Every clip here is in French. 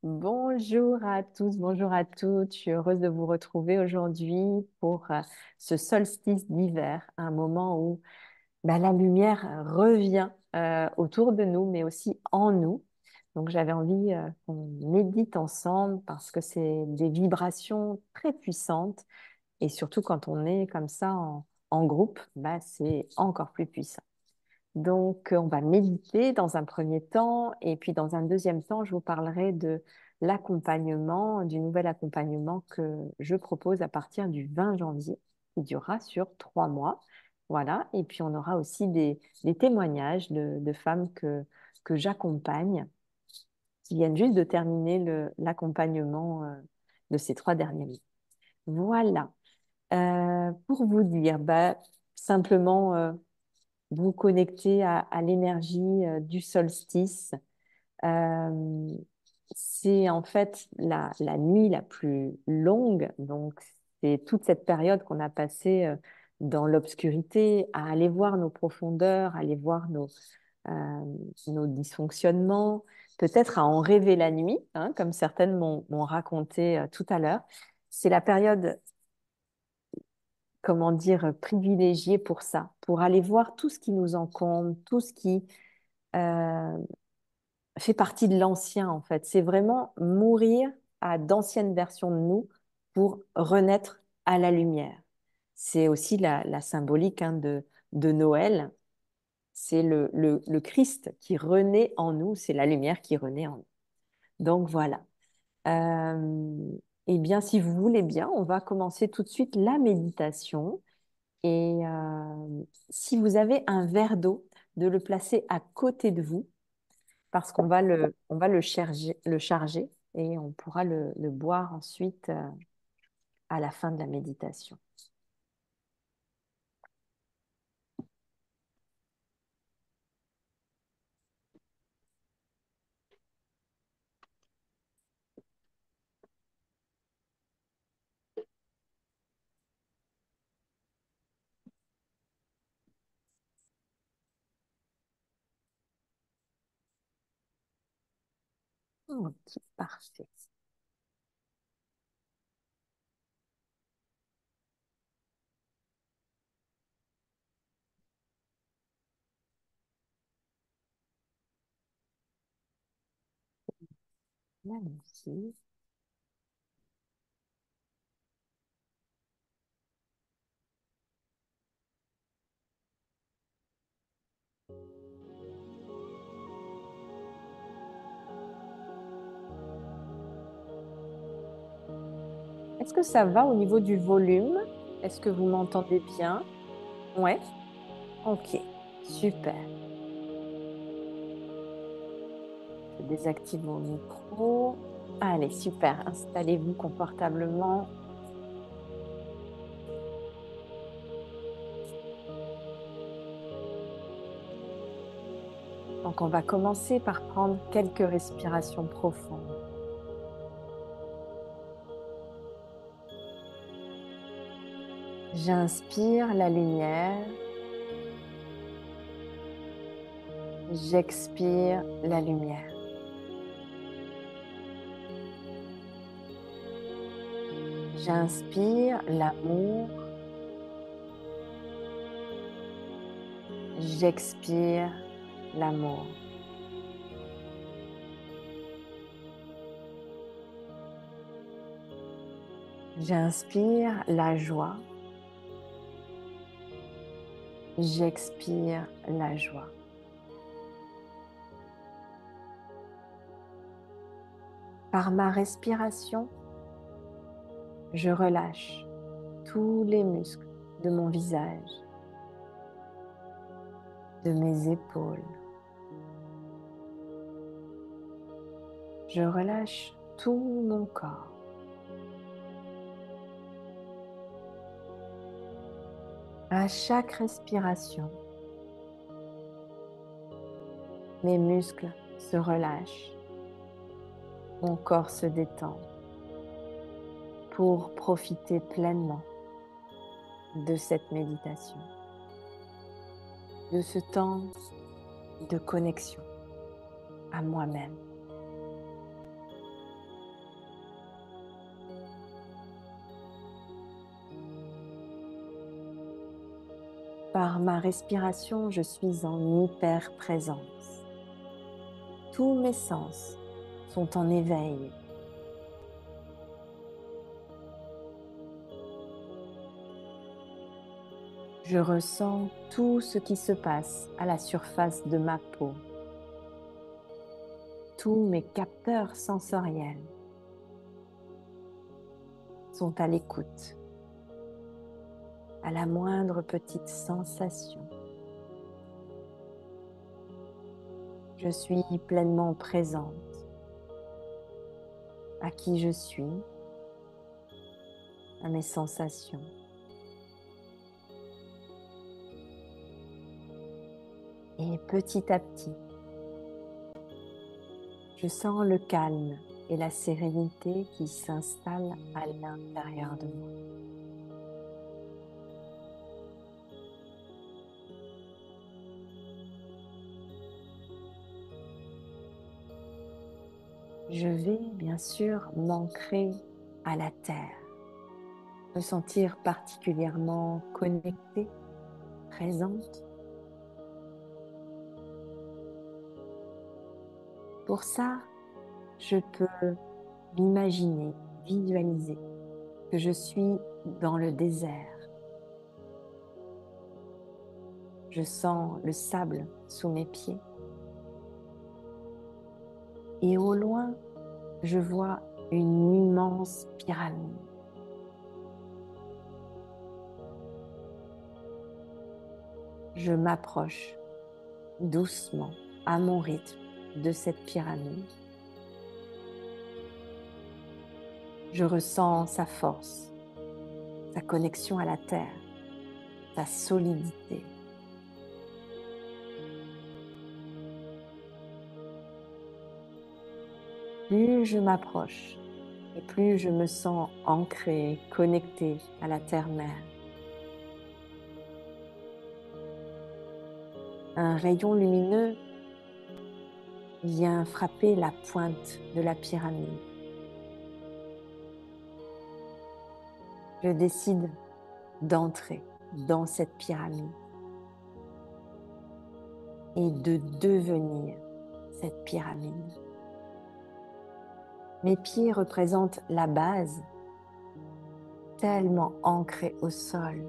Bonjour à tous, bonjour à toutes. Je suis heureuse de vous retrouver aujourd'hui pour ce solstice d'hiver, un moment où la lumière revient autour de nous, mais aussi en nous. Donc j'avais envie qu'on médite ensemble parce que c'est des vibrations très puissantes et surtout quand on est comme ça en groupe, c'est encore plus puissant. Donc, on va méditer dans un premier temps et puis dans un deuxième temps, je vous parlerai de l'accompagnement, du nouvel accompagnement que je propose à partir du 20 janvier, qui durera sur 3 mois. Voilà, et puis on aura aussi des témoignages de femmes que j'accompagne, qui viennent juste de terminer l'accompagnement de ces 3 derniers mois. Voilà. Pour vous dire, simplement vous connecter à l'énergie du solstice. Euh, c'est en fait la nuit la plus longue, donc c'est toute cette période qu'on a passée dans l'obscurité, à aller voir nos profondeurs, à aller voir nos dysfonctionnements, peut-être à en rêver la nuit, hein, comme certaines m'ont raconté tout à l'heure. C'est la période, comment dire, privilégiée pour ça, pour aller voir tout ce qui nous encombre, tout ce qui euh, fait partie de l'ancien, en fait. C'est vraiment mourir à d'anciennes versions de nous pour renaître à la lumière. C'est aussi la symbolique hein, de Noël. C'est le Christ qui renaît en nous, c'est la lumière qui renaît en nous. Donc voilà. Eh bien, si vous voulez bien, on va commencer tout de suite la méditation. Et si vous avez un verre d'eau, de le placer à côté de vous, parce qu'on va le charger et on pourra le boire ensuite à la fin de la méditation. Ok, parfait. Magnifique. Est-ce que ça va au niveau du volume? Est-ce que vous m'entendez bien? Ouais. Ok, super. Je désactive mon micro. Allez, super. Installez-vous confortablement. Donc, on va commencer par prendre quelques respirations profondes. J'inspire la lumière. J'expire la lumière. J'inspire l'amour. J'expire l'amour. J'inspire la joie. J'expire la joie. Par ma respiration, je relâche tous les muscles de mon visage, de mes épaules. Je relâche tout mon corps. À chaque respiration, mes muscles se relâchent, mon corps se détend pour profiter pleinement de cette méditation, de ce temps de connexion à moi-même. Par ma respiration, je suis en hyper-présence. Tous mes sens sont en éveil. Je ressens tout ce qui se passe à la surface de ma peau. Tous mes capteurs sensoriels sont à l'écoute, à la moindre petite sensation. Je suis pleinement présente à qui je suis, à mes sensations. Et petit à petit, je sens le calme et la sérénité qui s'installent à l'intérieur de moi. Je vais bien sûr m'ancrer à la terre, me sentir particulièrement connectée, présente. Pour ça, je peux m'imaginer, visualiser que je suis dans le désert. Je sens le sable sous mes pieds. Et au loin, je vois une immense pyramide. Je m'approche doucement, à mon rythme, de cette pyramide. Je ressens sa force, sa connexion à la terre, sa solidité. Plus je m'approche et plus je me sens ancrée, connectée à la terre-mère. Un rayon lumineux vient frapper la pointe de la pyramide. Je décide d'entrer dans cette pyramide et de devenir cette pyramide. Mes pieds représentent la base, tellement ancrée au sol.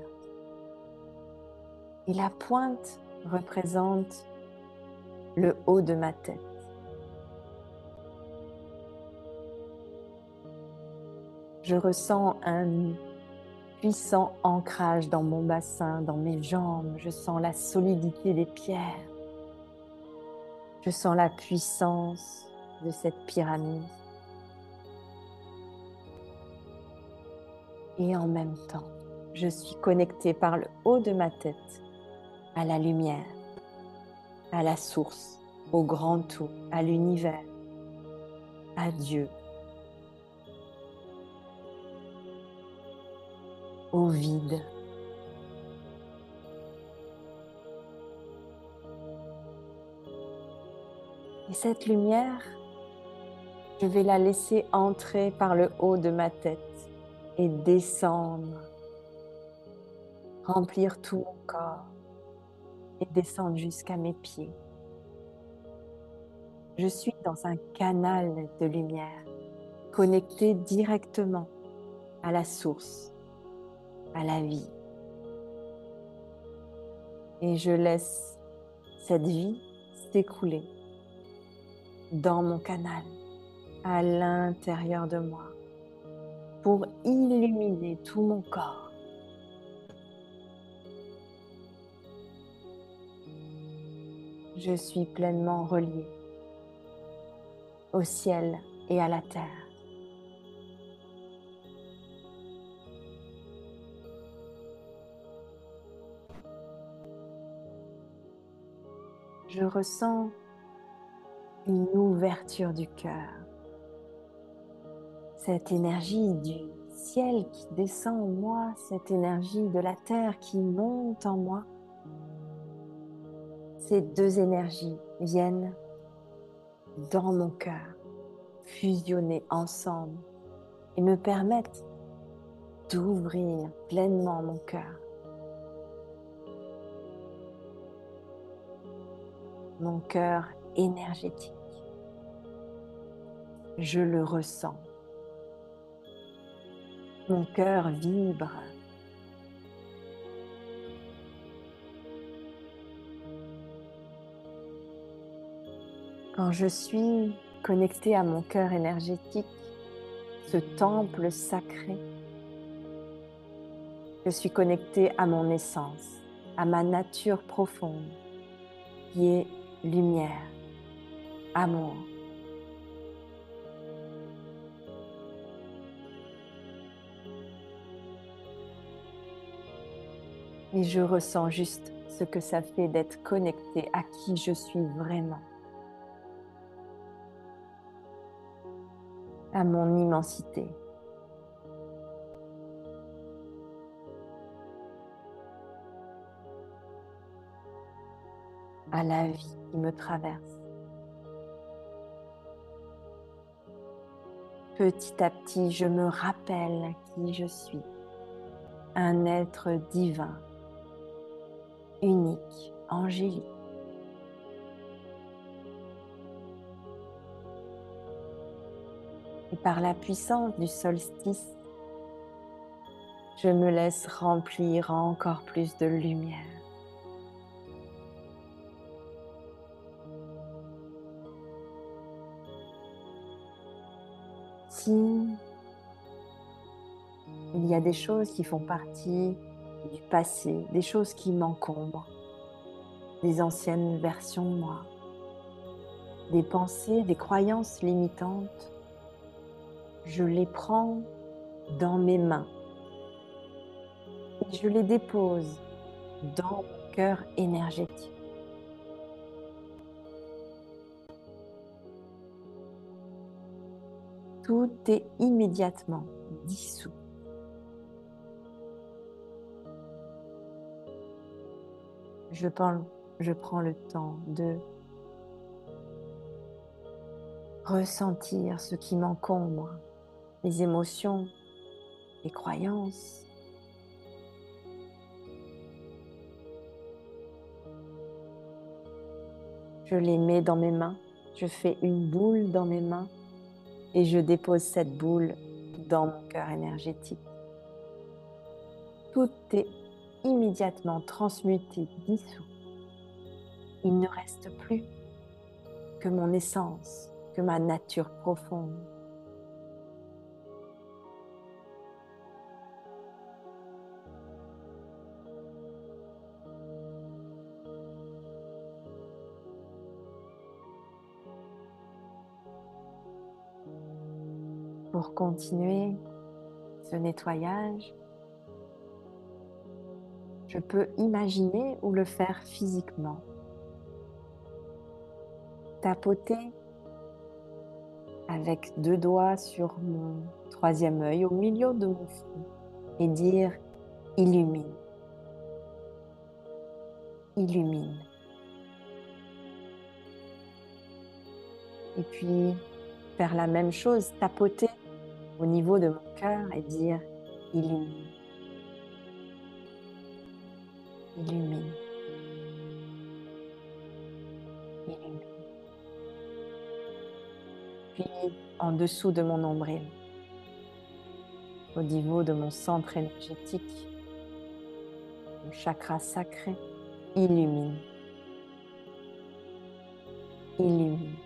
Et la pointe représente le haut de ma tête. Je ressens un puissant ancrage dans mon bassin, dans mes jambes. Je sens la solidité des pierres. Je sens la puissance de cette pyramide. Et en même temps, je suis connectée par le haut de ma tête à la lumière, à la source, au grand tout, à l'univers, à Dieu, au vide. Et cette lumière, je vais la laisser entrer par le haut de ma tête et descendre, remplir tout mon corps et descendre jusqu'à mes pieds. Je suis dans un canal de lumière, connecté directement à la source, à la vie. Et je laisse cette vie s'écouler dans mon canal, à l'intérieur de moi, pour illuminer tout mon corps. Je suis pleinement reliée au ciel et à la terre. Je ressens une ouverture du cœur. Cette énergie du ciel qui descend en moi, cette énergie de la terre qui monte en moi. Ces deux énergies viennent dans mon cœur, fusionner ensemble et me permettent d'ouvrir pleinement mon cœur. mon cœur énergétique. Je le ressens. Mon cœur vibre. Quand je suis connectée à mon cœur énergétique, ce temple sacré, je suis connectée à mon essence, à ma nature profonde, qui est lumière, amour. Et je ressens juste ce que ça fait d'être connectée à qui je suis vraiment, à mon immensité. À la vie qui me traverse. Petit à petit, je me rappelle qui je suis, un être divin, unique, angélique. Et par la puissance du solstice, je me laisse remplir encore plus de lumière. Si il y a des choses qui font partie du passé, des choses qui m'encombrent, des anciennes versions de moi, des pensées, des croyances limitantes, je les prends dans mes mains et je les dépose dans mon cœur énergétique. Tout est immédiatement dissous. Je prends le temps de ressentir ce qui m'encombre, les émotions, les croyances. Je les mets dans mes mains, je fais une boule dans mes mains et je dépose cette boule dans mon cœur énergétique. Tout est immédiatement transmuté, dissous. Il ne reste plus que mon essence, que ma nature profonde. Pour continuer ce nettoyage, je peux imaginer ou le faire physiquement. Tapoter avec 2 doigts sur mon 3e œil, au milieu de mon front, et dire « illumine, illumine ». Et puis, faire la même chose, tapoter au niveau de mon cœur et dire « illumine, illumine, illumine ». Puis, en dessous de mon nombril, au niveau de mon centre énergétique, le chakra sacré, illumine, illumine,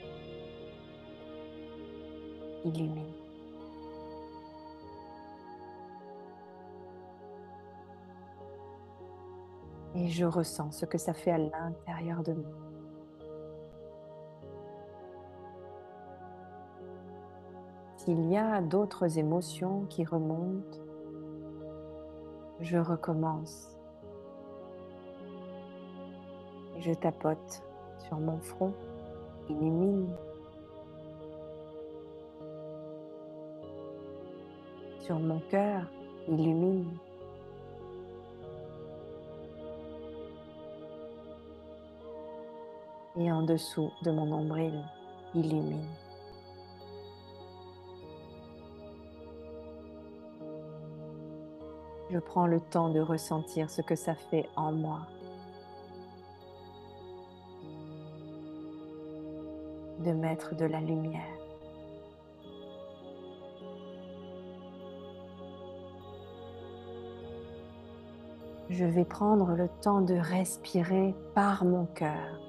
illumine. Et je ressens ce que ça fait à l'intérieur de moi. S'il y a d'autres émotions qui remontent, je recommence. Et je tapote sur mon front, illumine. Sur mon cœur, illumine. Et en dessous de mon nombril, illumine. Je prends le temps de ressentir ce que ça fait en moi. de mettre de la lumière. Je vais prendre le temps de respirer par mon cœur,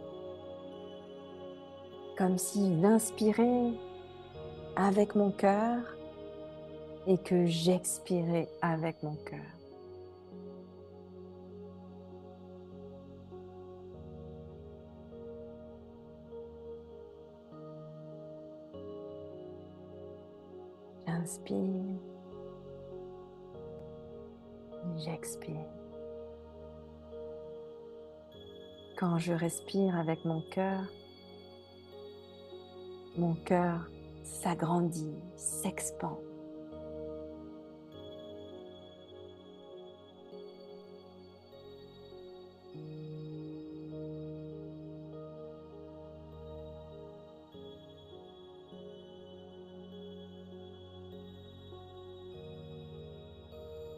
comme si j'inspirais avec mon cœur et que j'expirais avec mon cœur. J'inspire, j'expire. Quand je respire avec mon cœur s'agrandit, s'expand.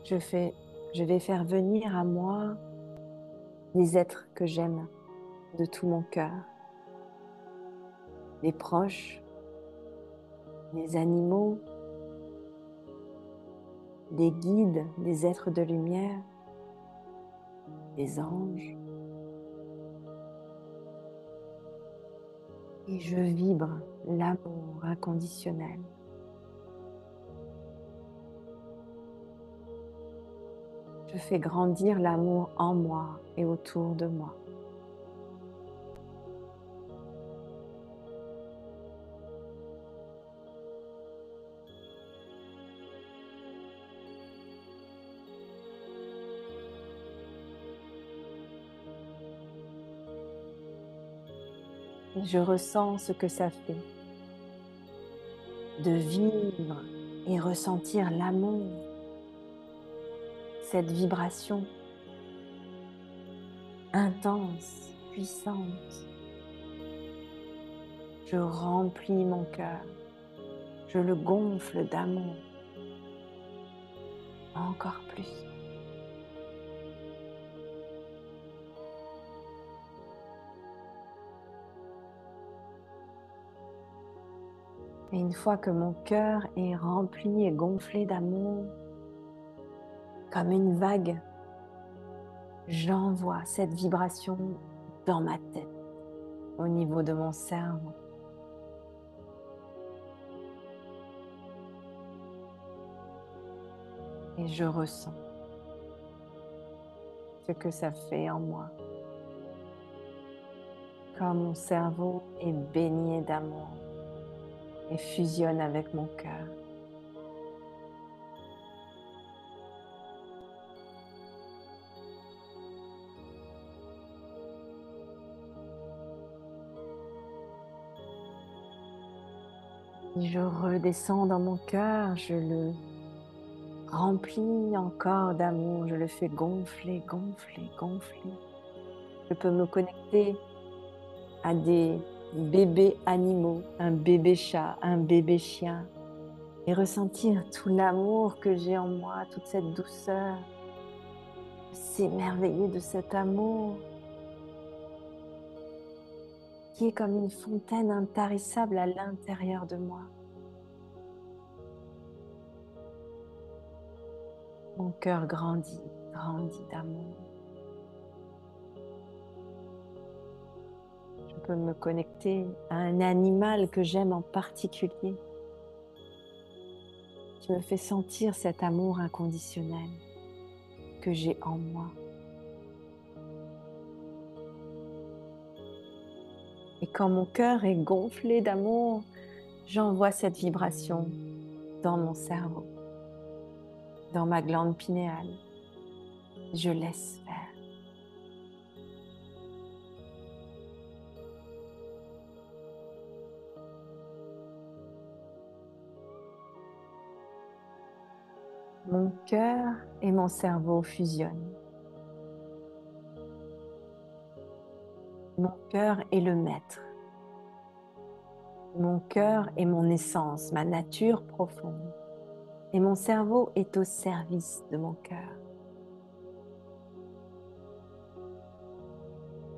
Je vais faire venir à moi les êtres que j'aime de tout mon cœur, les proches, les animaux, des guides, des êtres de lumière, des anges. Et je vibre l'amour inconditionnel. Je fais grandir l'amour en moi et autour de moi. Et je ressens ce que ça fait de vivre et ressentir l'amour, cette vibration intense, puissante. Je remplis mon cœur, je le gonfle d'amour, encore plus. Et une fois que mon cœur est rempli et gonflé d'amour, comme une vague, j'envoie cette vibration dans ma tête, au niveau de mon cerveau. Et je ressens ce que ça fait en moi. Quand mon cerveau est baigné d'amour et fusionne avec mon cœur. Je redescends dans mon cœur, je le remplis encore d'amour, je le fais gonfler, gonfler, gonfler. Je peux me connecter à des bébés animaux, un bébé chat, un bébé chien, et ressentir tout l'amour que j'ai en moi, toute cette douceur, s'émerveiller de cet amour qui est comme une fontaine intarissable à l'intérieur de moi. Mon cœur grandit, grandit d'amour. Je peux me connecter à un animal que j'aime en particulier, qui me fait sentir cet amour inconditionnel que j'ai en moi. Et quand mon cœur est gonflé d'amour, j'envoie cette vibration dans mon cerveau, dans ma glande pinéale. Je laisse faire. Mon cœur et mon cerveau fusionnent. Mon cœur est le maître. Mon cœur est mon essence, ma nature profonde. Et mon cerveau est au service de mon cœur.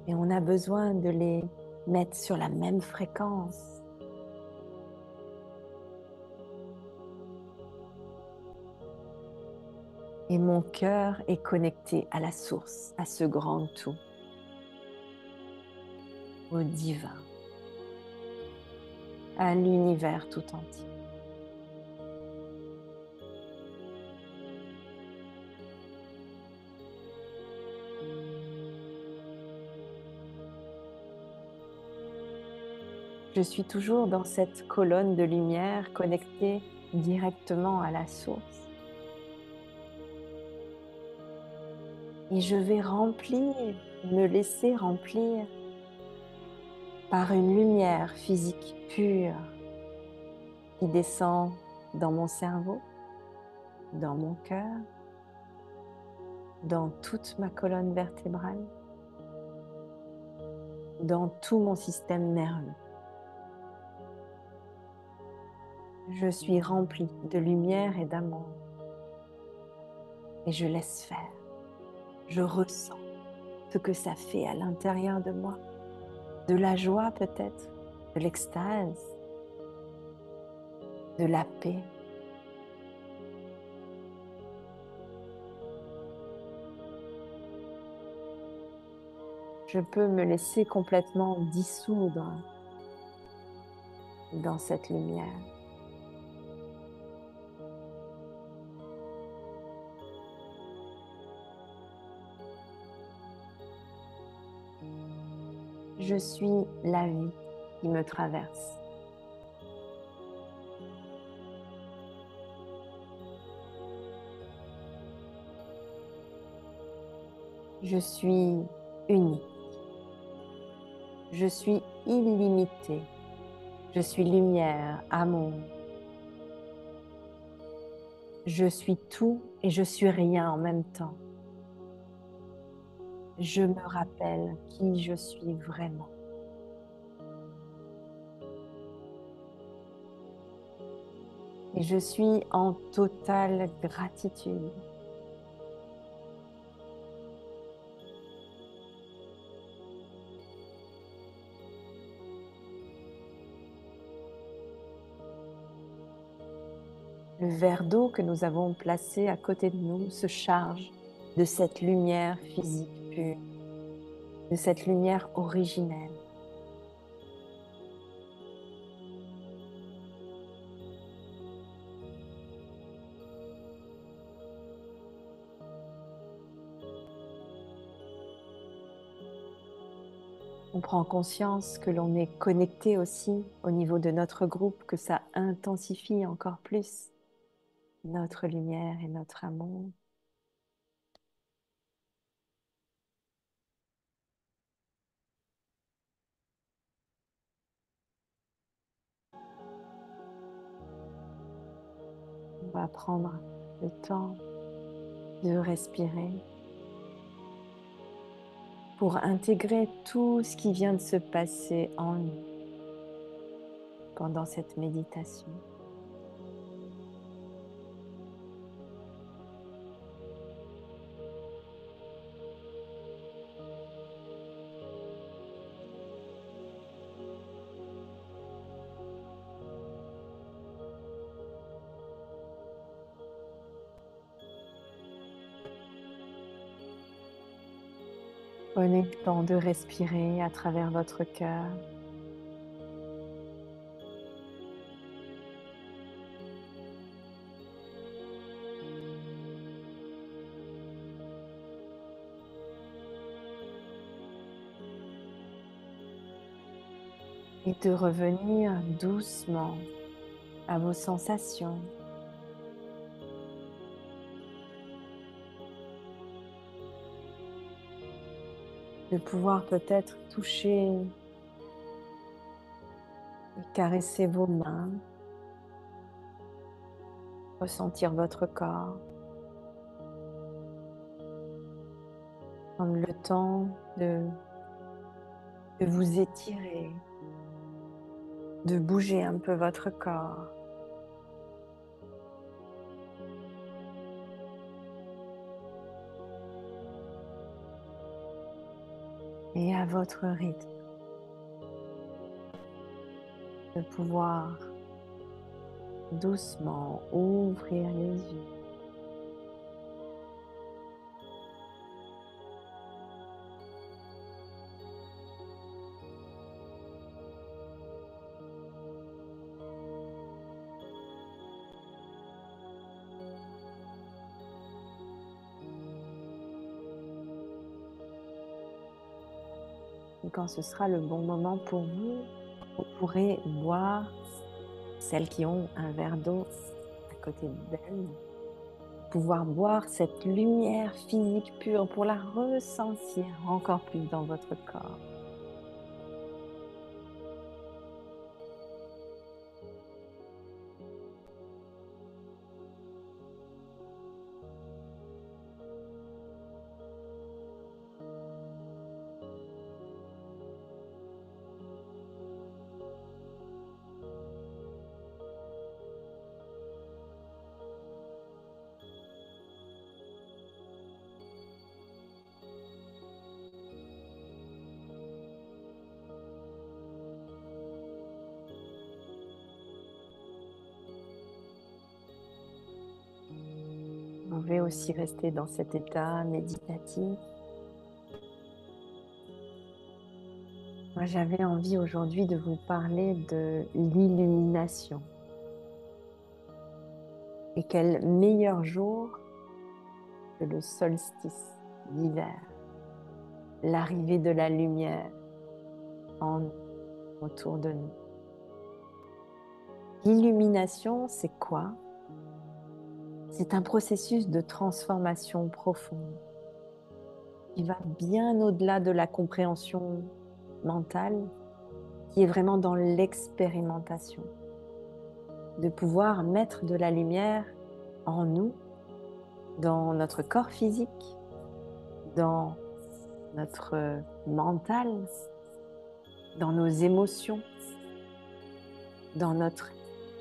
Et on a besoin de les mettre sur la même fréquence Et mon cœur est connecté à la source, à ce grand tout, au divin, à l'univers tout entier. Je suis toujours dans cette colonne de lumière connectée directement à la source. Et je vais remplir, me laisser remplir par une lumière physique pure qui descend dans mon cerveau, dans mon cœur, dans toute ma colonne vertébrale, dans tout mon système nerveux. Je suis remplie de lumière et d'amour et je laisse faire. Je ressens ce que ça fait à l'intérieur de moi, de la joie peut-être, de l'extase, de la paix. Je peux me laisser complètement dissoudre dans cette lumière. Je suis la vie qui me traverse. Je suis unique. Je suis illimitée. Je suis lumière, amour. Je suis tout et je suis rien en même temps. Je me rappelle qui je suis vraiment. Et je suis en totale gratitude. Le verre d'eau que nous avons placé à côté de nous se charge de cette lumière physique pure, de cette lumière originelle. On prend conscience que l'on est connecté aussi au niveau de notre groupe, que ça intensifie encore plus notre lumière et notre amour. On va prendre le temps de respirer pour intégrer tout ce qui vient de se passer en nous pendant cette méditation. Prenez le temps de respirer à travers votre cœur. Et de revenir doucement à vos sensations. De pouvoir peut-être toucher et caresser vos mains, ressentir votre corps, prendre le temps de vous étirer, de bouger un peu votre corps. Et à votre rythme, de pouvoir doucement ouvrir les yeux. quand ce sera le bon moment pour vous, vous pourrez boire, celles qui ont un verre d'eau à côté d'elles, pouvoir boire cette lumière physique pure pour la ressentir encore plus dans votre corps. Vous pouvez aussi rester dans cet état méditatif. Moi, j'avais envie aujourd'hui de vous parler de l'illumination. Et quel meilleur jour que le solstice d'hiver, l'arrivée de la lumière en autour de nous. L'illumination, c'est quoi? C'est un processus de transformation profonde qui va bien au-delà de la compréhension mentale, qui est vraiment dans l'expérimentation, de pouvoir mettre de la lumière en nous, dans notre corps physique, dans notre mental, dans nos émotions, dans notre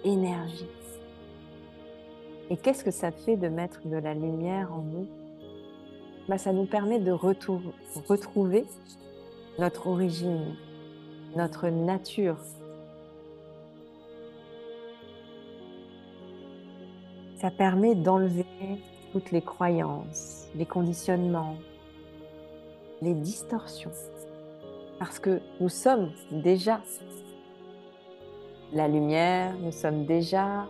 énergie. Et qu'est-ce que ça fait de mettre de la lumière en nous? Ça nous permet de retrouver notre origine, notre nature. Ça permet d'enlever toutes les croyances, les conditionnements, les distorsions. Parce que nous sommes déjà la lumière, nous sommes déjà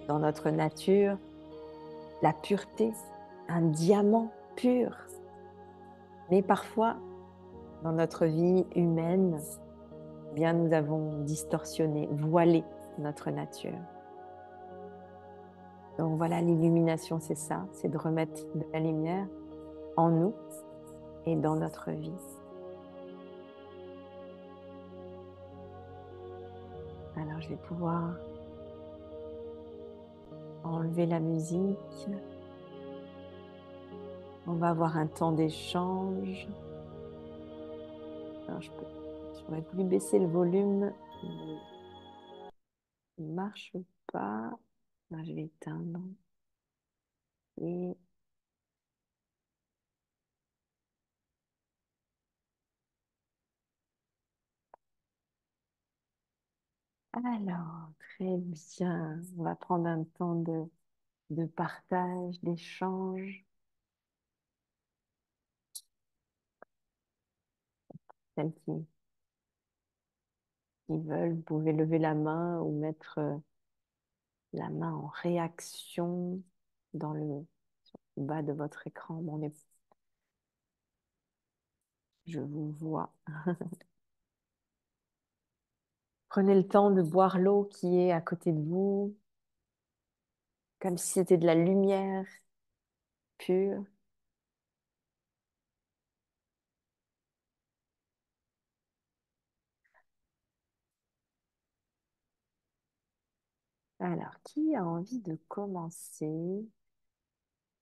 dans notre nature, la pureté, un diamant pur. Mais parfois, dans notre vie humaine, bien nous avons distorsionné, voilé notre nature. Donc voilà, l'illumination, c'est ça, c'est de remettre de la lumière en nous et dans notre vie. Alors, je vais pouvoir enlever la musique. On va avoir un temps d'échange. Alors, j'aurais voulu baisser le volume, mais il ne marche pas. Alors, je vais éteindre. Et alors, très bien. On va prendre un temps de partage, d'échange. Celles qui veulent, vous pouvez lever la main ou mettre la main en réaction dans le bas de votre écran. Bon, je vous vois. Prenez le temps de boire l'eau qui est à côté de vous, comme si c'était de la lumière pure. Alors, qui a envie de commencer?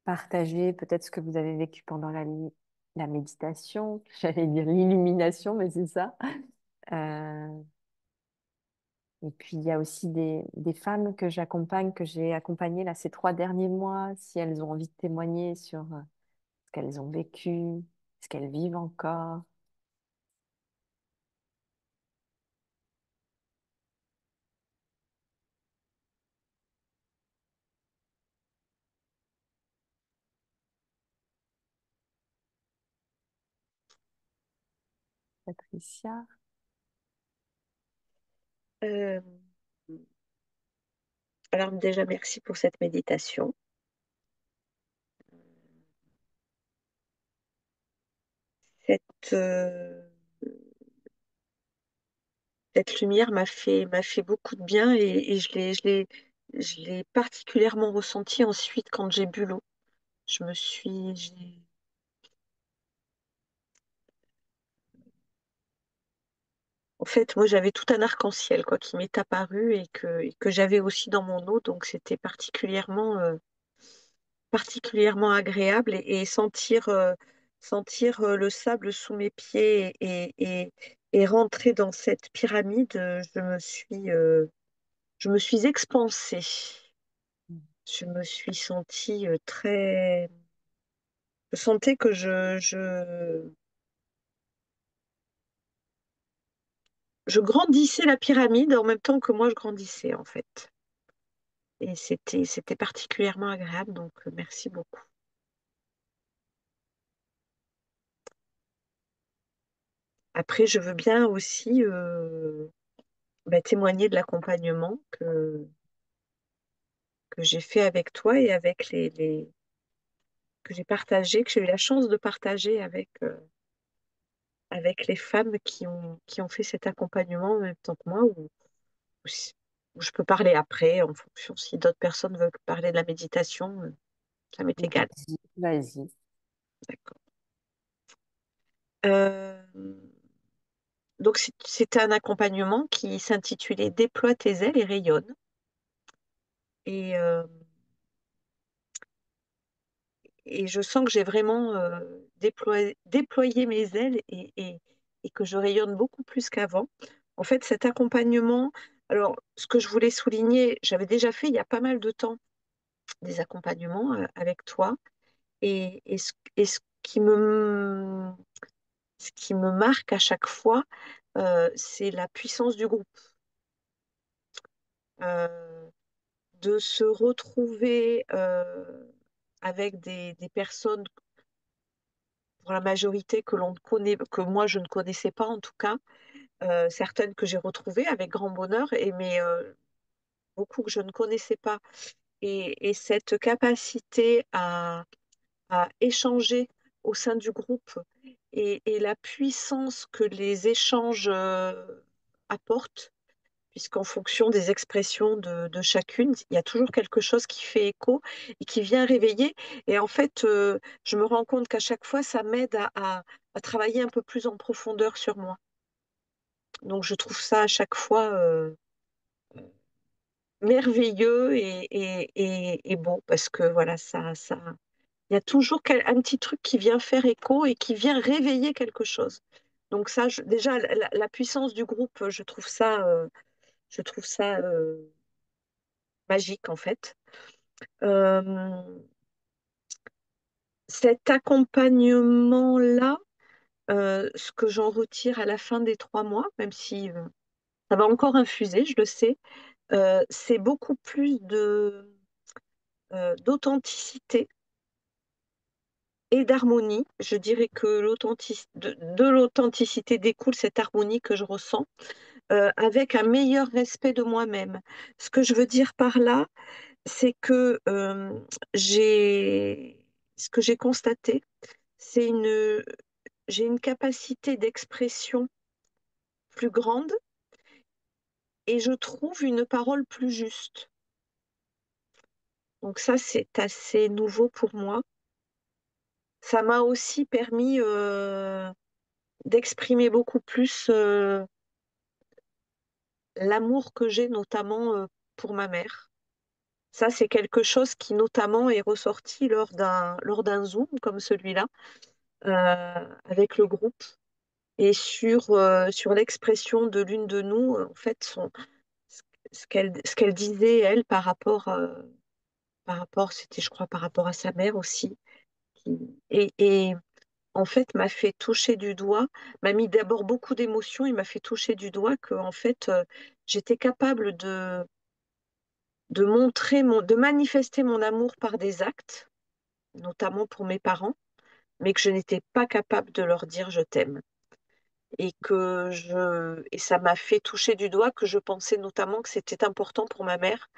Partager peut-être ce que vous avez vécu pendant la méditation. J'allais dire l'illumination, mais c'est ça. Euh, et puis, il y a aussi des femmes que j'accompagne, que j'ai accompagnées là, ces 3 derniers mois, si elles ont envie de témoigner sur ce qu'elles ont vécu, ce qu'elles vivent encore. Patricia. Euh, alors déjà, merci pour cette méditation. Cette cette lumière m'a fait beaucoup de bien et je l'ai particulièrement ressenti ensuite quand j'ai bu l'eau. Je me suis, j'ai- En fait, moi, j'avais tout un arc-en-ciel quoi qui m'est apparu et que j'avais aussi dans mon eau, donc c'était particulièrement agréable et sentir le sable sous mes pieds et rentrer dans cette pyramide, je me suis expansée. Je me suis sentie très. Je sentais que je grandissais la pyramide en même temps que moi je grandissais en fait. Et c'était particulièrement agréable, donc merci beaucoup. Après, je veux bien aussi témoigner de l'accompagnement que j'ai fait avec toi et avec que j'ai partagé, que j'ai eu la chance de partager avec les femmes qui ont fait cet accompagnement en même temps que moi, ou si- ou je peux parler après en fonction si d'autres personnes veulent parler de la méditation, ça m'est égal. Vas-y, vas-y. D'accord. Euh, donc c'était un accompagnement qui s'intitulait Déploie tes ailes et rayonne. Et, euh, et je sens que j'ai vraiment déployé mes ailes et que je rayonne beaucoup plus qu'avant. En fait, cet accompagnement, alors ce que je voulais souligner, j'avais déjà fait il y a pas mal de temps des accompagnements avec toi. Et ce qui me marque à chaque fois, c'est la puissance du groupe. Euh, de se retrouver avec des personnes, pour la majorité que l'on connaît, que moi je ne connaissais pas en tout cas, certaines que j'ai retrouvées avec grand bonheur, mais beaucoup que je ne connaissais pas. Et cette capacité à échanger au sein du groupe et la puissance que les échanges apportent, puisqu'en fonction des expressions de chacune, il y a toujours quelque chose qui fait écho et qui vient réveiller. Et en fait, je me rends compte qu'à chaque fois, ça m'aide à travailler un peu plus en profondeur sur moi. Donc, je trouve ça à chaque fois merveilleux et beau, parce que voilà, il y a toujours un petit truc qui vient faire écho et qui vient réveiller quelque chose. Donc ça, déjà, la puissance du groupe, je trouve ça magique en fait. Euh, Cet accompagnement-là, ce que j'en retire à la fin des 3 mois, même si ça va encore infuser, je le sais, c'est beaucoup plus d'authenticité et d'harmonie. Je dirais que de l'authenticité découle cette harmonie que je ressens, avec un meilleur respect de moi-même. Ce que je veux dire par là, c'est que j'ai, ce que j'ai constaté, c'est j'ai une capacité d'expression plus grande et je trouve une parole plus juste. Donc ça, c'est assez nouveau pour moi. Ça m'a aussi permis d'exprimer beaucoup plus l'amour que j'ai notamment pour ma mère. Ça, c'est quelque chose qui notamment est ressorti lors d'un Zoom comme celui-là, avec le groupe. Et sur l'expression de l'une de nous, en fait, ce qu'elle disait, elle, c'était, je crois, par rapport à sa mère aussi, et en fait, m'a fait toucher du doigt, m'a mis d'abord beaucoup d'émotions, il m'a fait toucher du doigt que, en fait, j'étais capable de manifester mon amour par des actes, notamment pour mes parents, mais que je n'étais pas capable de leur dire je t'aime. Et ça m'a fait toucher du doigt que je pensais notamment que c'était important pour ma mère.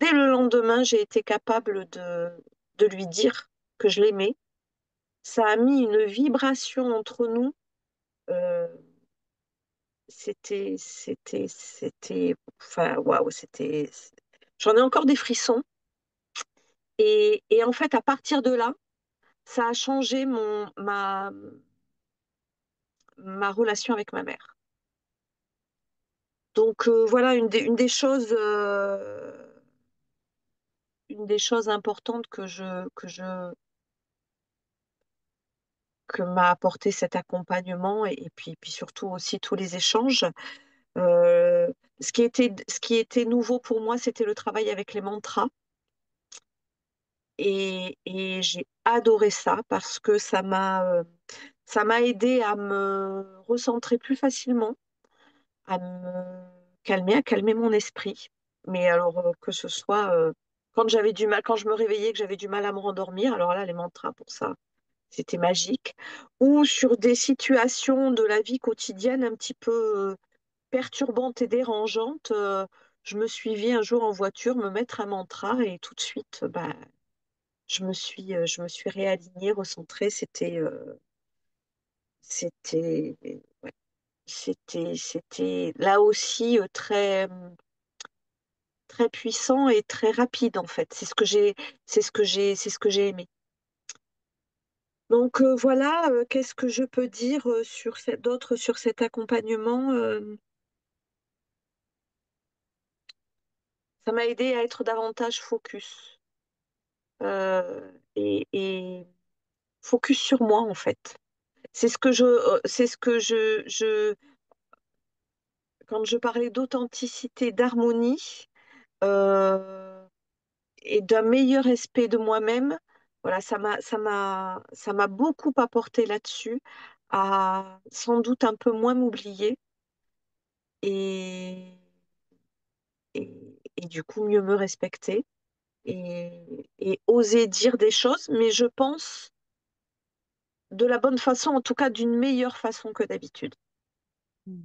Dès le lendemain, j'ai été capable de lui dire que je l'aimais. Ça a mis une vibration entre nous, euh, enfin, waouh, j'en ai encore des frissons. Et en fait, à partir de là, ça a changé ma relation avec ma mère. Donc voilà, une des choses importantes que m'a apporté cet accompagnement et puis surtout aussi tous les échanges. Euh, ce qui était nouveau pour moi, c'était le travail avec les mantras. Et j'ai adoré ça parce que ça m'a aidé à me recentrer plus facilement, à me calmer, à calmer mon esprit. Mais alors que ce soit quand j'avais du mal, quand je me réveillais, que j'avais du mal à me rendormir, alors là, les mantras pour ça, c'était magique. Ou sur des situations de la vie quotidienne un petit peu perturbantes et dérangeantes, je me suis vue un jour en voiture me mettre un mantra et tout de suite, bah, je me suis réalignée, recentrée. C'était, ouais, c'était là aussi très puissant et très rapide en fait. C'est ce que j'ai aimé. Donc voilà, qu'est-ce que je peux dire d'autre sur cet accompagnement? Ça m'a aidé à être davantage focus et focus sur moi en fait. Quand je parlais d'authenticité, d'harmonie euh, et d'un meilleur respect de moi-même, voilà, ça m'a beaucoup apporté là-dessus, à sans doute un peu moins m'oublier et, et du coup mieux me respecter et oser dire des choses, mais je pense de la bonne façon, en tout cas d'une meilleure façon que d'habitude. Mm.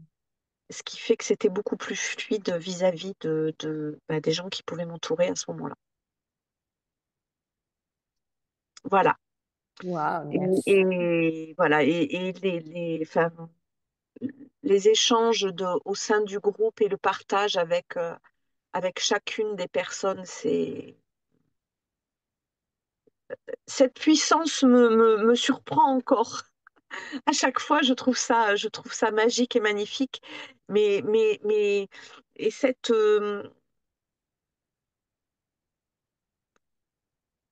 Ce qui fait que c'était beaucoup plus fluide vis-à-vis bah, des gens qui pouvaient m'entourer à ce moment-là. Voilà. Waouh, Et, merci. et voilà. Et enfin, les échanges au sein du groupe et le partage avec chacune des personnes, cette puissance me surprend encore. À chaque fois, je trouve ça magique et magnifique. Mais, et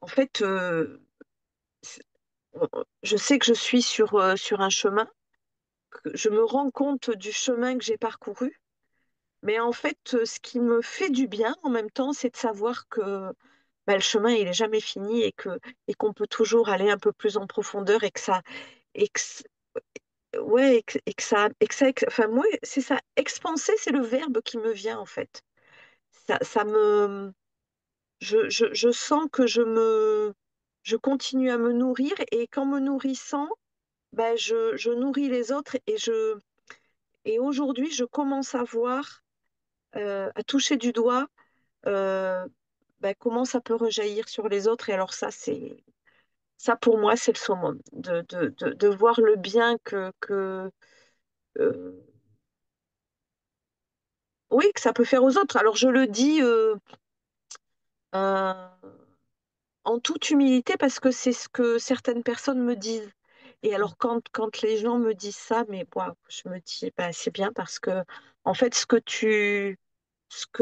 en fait, je sais que je suis sur un chemin, que je me rends compte du chemin que j'ai parcouru, mais en fait, ce qui me fait du bien en même temps, c'est de savoir que bah, le chemin, il est jamais fini et qu'on peut toujours aller un peu plus en profondeur et que, ouais, enfin, moi, c'est ça, expanser, c'est le verbe qui me vient en fait. Je sens que je continue à me nourrir et qu'en me nourrissant, ben, je nourris les autres et aujourd'hui, je commence à voir, à toucher du doigt euh, ben, comment ça peut rejaillir sur les autres. Et alors ça pour moi, c'est le summum, de voir le bien euh, oui, que ça peut faire aux autres. Alors je le dis euh, en toute humilité parce que c'est ce que certaines personnes me disent. Et alors quand les gens me disent ça, mais moi, je me dis, bah, c'est bien parce que en fait, ce que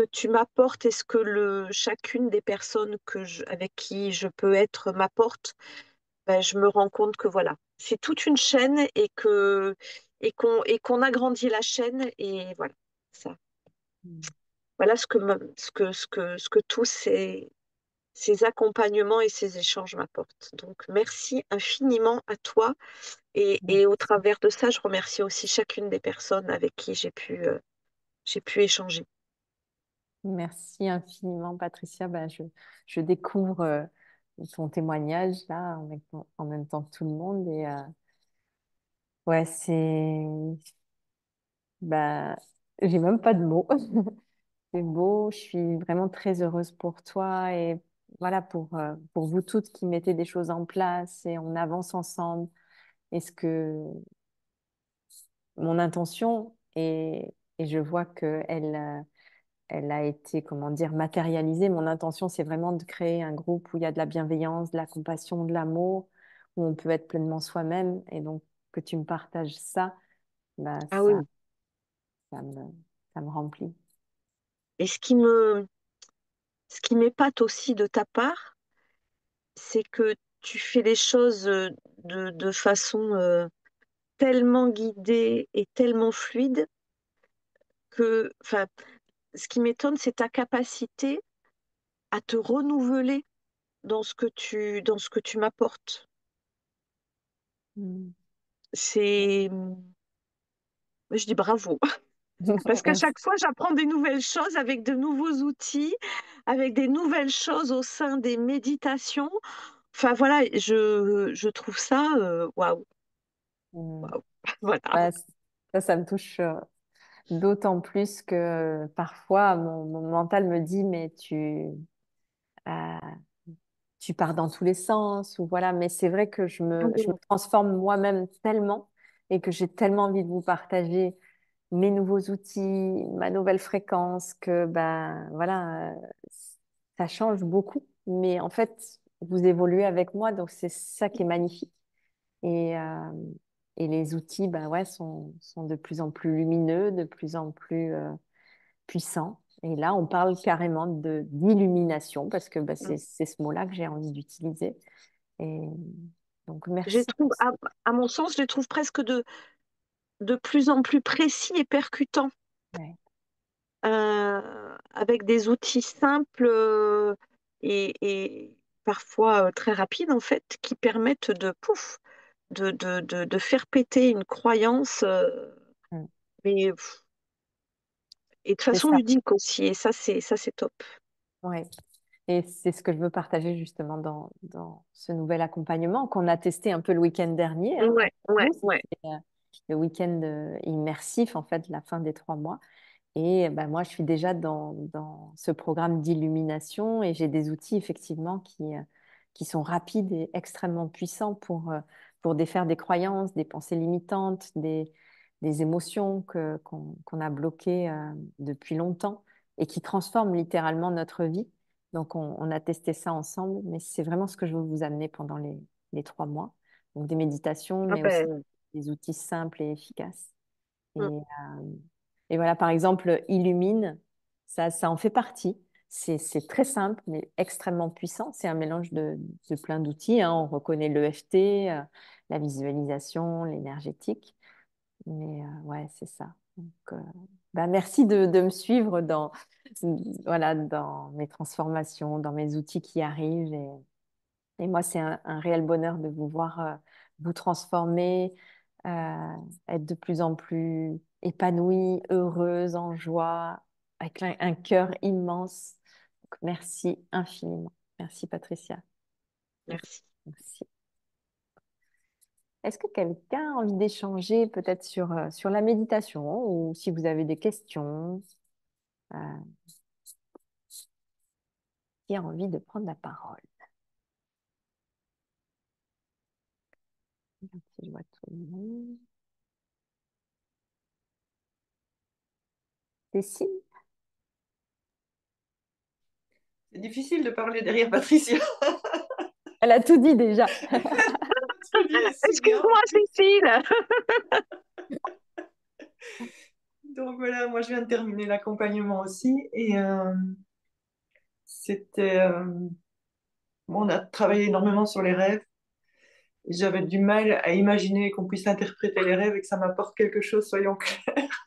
tu m'apportes et ce que chacune des personnes avec qui je peux être m'apporte, bah, je me rends compte que voilà, c'est toute une chaîne et qu'on agrandit la chaîne et voilà, ça. Mm. Voilà ce que tous ces accompagnements et ces échanges m'apportent. Donc, merci infiniment à toi. Et au Merci. travers de ça, je remercie aussi chacune des personnes avec qui j'ai pu échanger. Merci infiniment, Patricia. Ben, je découvre ton témoignage là en même temps que tout le monde. Et ouais, ben, j'ai même pas de mots. C'est beau. Je suis vraiment très heureuse pour toi et voilà pour vous toutes qui mettez des choses en place et on avance ensemble. Est-ce que mon intention et je vois que elle a été, comment dire, matérialisée. Mon intention, c'est vraiment de créer un groupe où il y a de la bienveillance, de la compassion, de l'amour, où on peut être pleinement soi-même. Et donc, que tu me partages ça, bah, Ah oui. ça me, ça me remplit. Et ce qui m'épate aussi de ta part, c'est que tu fais les choses de façon tellement guidée et tellement fluide que, enfin, ce qui m'étonne, c'est ta capacité à te renouveler dans ce que tu m'apportes. Mm. C'est, je dis bravo. Parce qu'à Merci. chaque fois, j'apprends des nouvelles choses avec de nouveaux outils, avec des nouvelles choses au sein des méditations. Enfin voilà, je trouve ça waouh, Mm. waouh. Voilà. Bah, ça me touche d'autant plus que parfois mon mental me dit, mais euh, tu pars dans tous les sens, ou voilà. Mais c'est vrai que je me transforme moi-même tellement et que j'ai tellement envie de vous partager mes nouveaux outils, ma nouvelle fréquence, que ben voilà, ça change beaucoup. Mais en fait, vous évoluez avec moi, donc c'est ça qui est magnifique. Et, euh, et les outils, ben ouais, sont de plus en plus lumineux, de plus en plus puissants. Et là, on parle carrément de d'illumination, parce que ben, c'est ce mot-là que j'ai envie d'utiliser. Et donc, Je les merci trouve, pour ça. à mon sens, je les trouve presque de plus en plus précis et percutants, Ouais. avec des outils simples et parfois très rapides, en fait, qui permettent de, pouf, de faire péter une croyance, Mm. mais, et de C'est façon ça. ludique aussi. Et ça, c'est top. Ouais. Et c'est ce que je veux partager justement dans ce nouvel accompagnement qu'on a testé un peu le week-end dernier, hein, Ouais, avec ouais, vous. ouais. C'était le week-end immersif, en fait, la fin des 3 mois. Et ben, moi, je suis déjà dans ce programme d'illumination et j'ai des outils effectivement qui sont rapides et extrêmement puissants pour défaire des croyances, des pensées limitantes, des émotions qu'on a bloquées depuis longtemps et qui transforment littéralement notre vie. Donc, on a testé ça ensemble, mais c'est vraiment ce que je veux vous amener pendant les 3 mois. Donc, des méditations, Ah mais aussi ben, des outils simples et efficaces. Et, mm. et voilà, par exemple, Illumine, ça en fait partie. C'est très simple, mais extrêmement puissant. C'est un mélange de plein d'outils, hein. On reconnaît l'EFT, la visualisation, l'énergétique. Mais ouais, c'est ça. Donc, bah, merci de me suivre voilà, dans mes transformations, dans mes outils qui arrivent. Et moi, c'est un réel bonheur de vous voir vous transformer, être de plus en plus épanouie, heureuse, en joie, avec un cœur immense. Donc, merci infiniment. Merci, Patricia. Merci. Merci. Merci. Est-ce que quelqu'un a envie d'échanger peut-être sur la méditation ou si vous avez des questions, euh, qui a envie de prendre la parole? Si je vois tout le monde. Cécile, C'est difficile de parler derrière Patricia. elle a tout dit déjà. Votre vie est si bien. Excuse-moi, Cécile. Donc voilà, moi je viens de terminer l'accompagnement aussi et c'était bon, on a travaillé énormément sur les rêves. J'avais du mal à imaginer qu'on puisse interpréter les rêves et que ça m'apporte quelque chose, soyons clairs.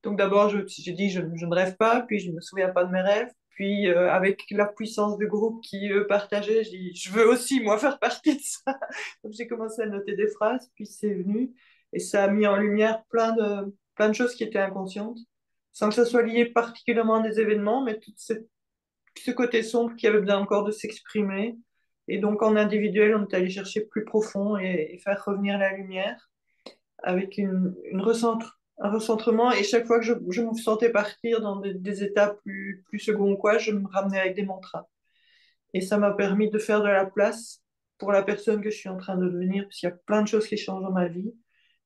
Donc d'abord, j'ai dit je ne rêve pas, puis je ne me souviens pas de mes rêves. Puis avec la puissance du groupe qui partageait, j'ai dit je veux aussi moi faire partie de ça. Donc j'ai commencé à noter des phrases, puis c'est venu et ça a mis en lumière plein de choses qui étaient inconscientes, sans que ça soit lié particulièrement à des événements, mais ce côté sombre qui avait besoin encore de s'exprimer. Et donc en individuel, on est allé chercher plus profond et faire revenir la lumière avec un recentrement. Et chaque fois que je me sentais partir dans des états plus seconds, quoi, je me ramenais avec des mantras. Et ça m'a permis de faire de la place pour la personne que je suis en train de devenir, parce qu'il y a plein de choses qui changent dans ma vie.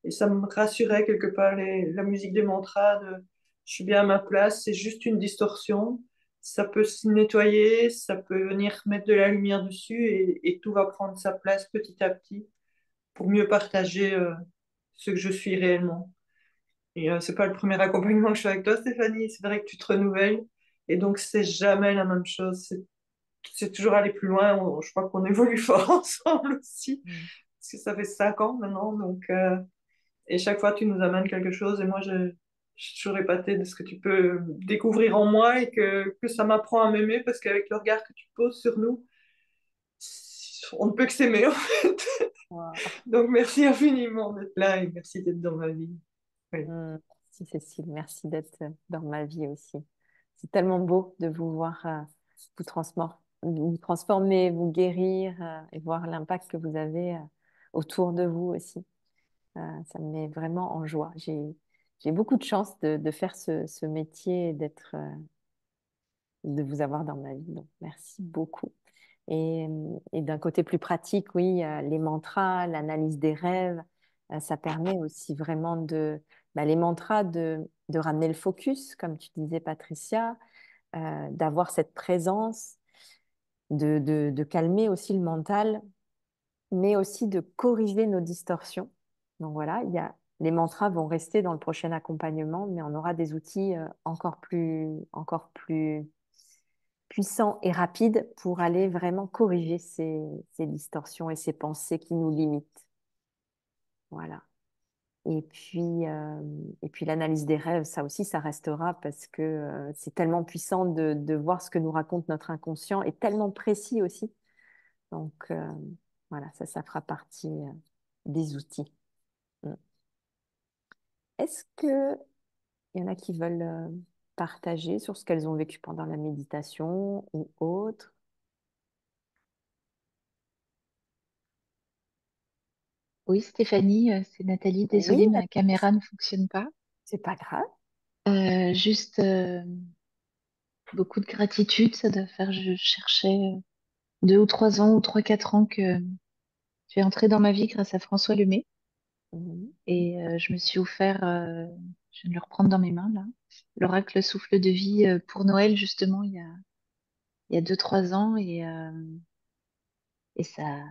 Et ça me rassurait quelque part, la musique des mantras, je suis bien à ma place, c'est juste une distorsion. Ça peut se nettoyer, ça peut venir mettre de la lumière dessus et tout va prendre sa place petit à petit pour mieux partager ce que je suis réellement. Et c'est pas le premier accompagnement que je fais avec toi, Stéphanie. C'est vrai que tu te renouvelles et donc c'est jamais la même chose. C'est toujours aller plus loin. Je crois qu'on évolue fort ensemble aussi Mm. parce que ça fait 5 ans maintenant. Et chaque fois, tu nous amènes quelque chose. Et moi, je suis toujours épatée de ce que tu peux découvrir en moi et que ça m'apprend à m'aimer parce qu'avec le regard que tu poses sur nous, on ne peut que s'aimer, en fait. Wow. Donc, merci infiniment d'être là et merci d'être dans ma vie. Oui. Merci Cécile, merci d'être dans ma vie aussi. C'est tellement beau de vous voir vous transformer, vous guérir et voir l'impact que vous avez autour de vous aussi. Ça me met vraiment en joie. J'ai beaucoup de chance de faire ce métier et de vous avoir dans ma vie. Donc, merci beaucoup. Et d'un côté plus pratique, oui, les mantras, l'analyse des rêves, ça permet aussi vraiment les mantras de ramener le focus, comme tu disais, Patricia, d'avoir cette présence, de calmer aussi le mental, mais aussi de corriger nos distorsions. Donc voilà, les mantras vont rester dans le prochain accompagnement, mais on aura des outils encore plus puissants et rapides pour aller vraiment corriger ces distorsions et ces pensées qui nous limitent. Voilà. Et puis l'analyse des rêves, ça aussi, ça restera parce que c'est tellement puissant de voir ce que nous raconte notre inconscient et tellement précis aussi. Donc voilà, ça fera partie des outils. Mm. Est-ce que il y en a qui veulent partager sur ce qu'elles ont vécu pendant la méditation ou autre? Oui, Stéphanie, c'est Nathalie. Oui, Désolée, ma caméra ne fonctionne pas. c'est pas grave. Juste beaucoup de gratitude. Ça doit faire, je cherchais 2 ou 3 ans ou 3, 4 ans que tu es entrée dans ma vie grâce à François Lemay. Mhm. Et je me suis offert, je viens de le reprendre dans mes mains là, l'oracle souffle de vie pour Noël justement il y a 2, 3 ans. Et ça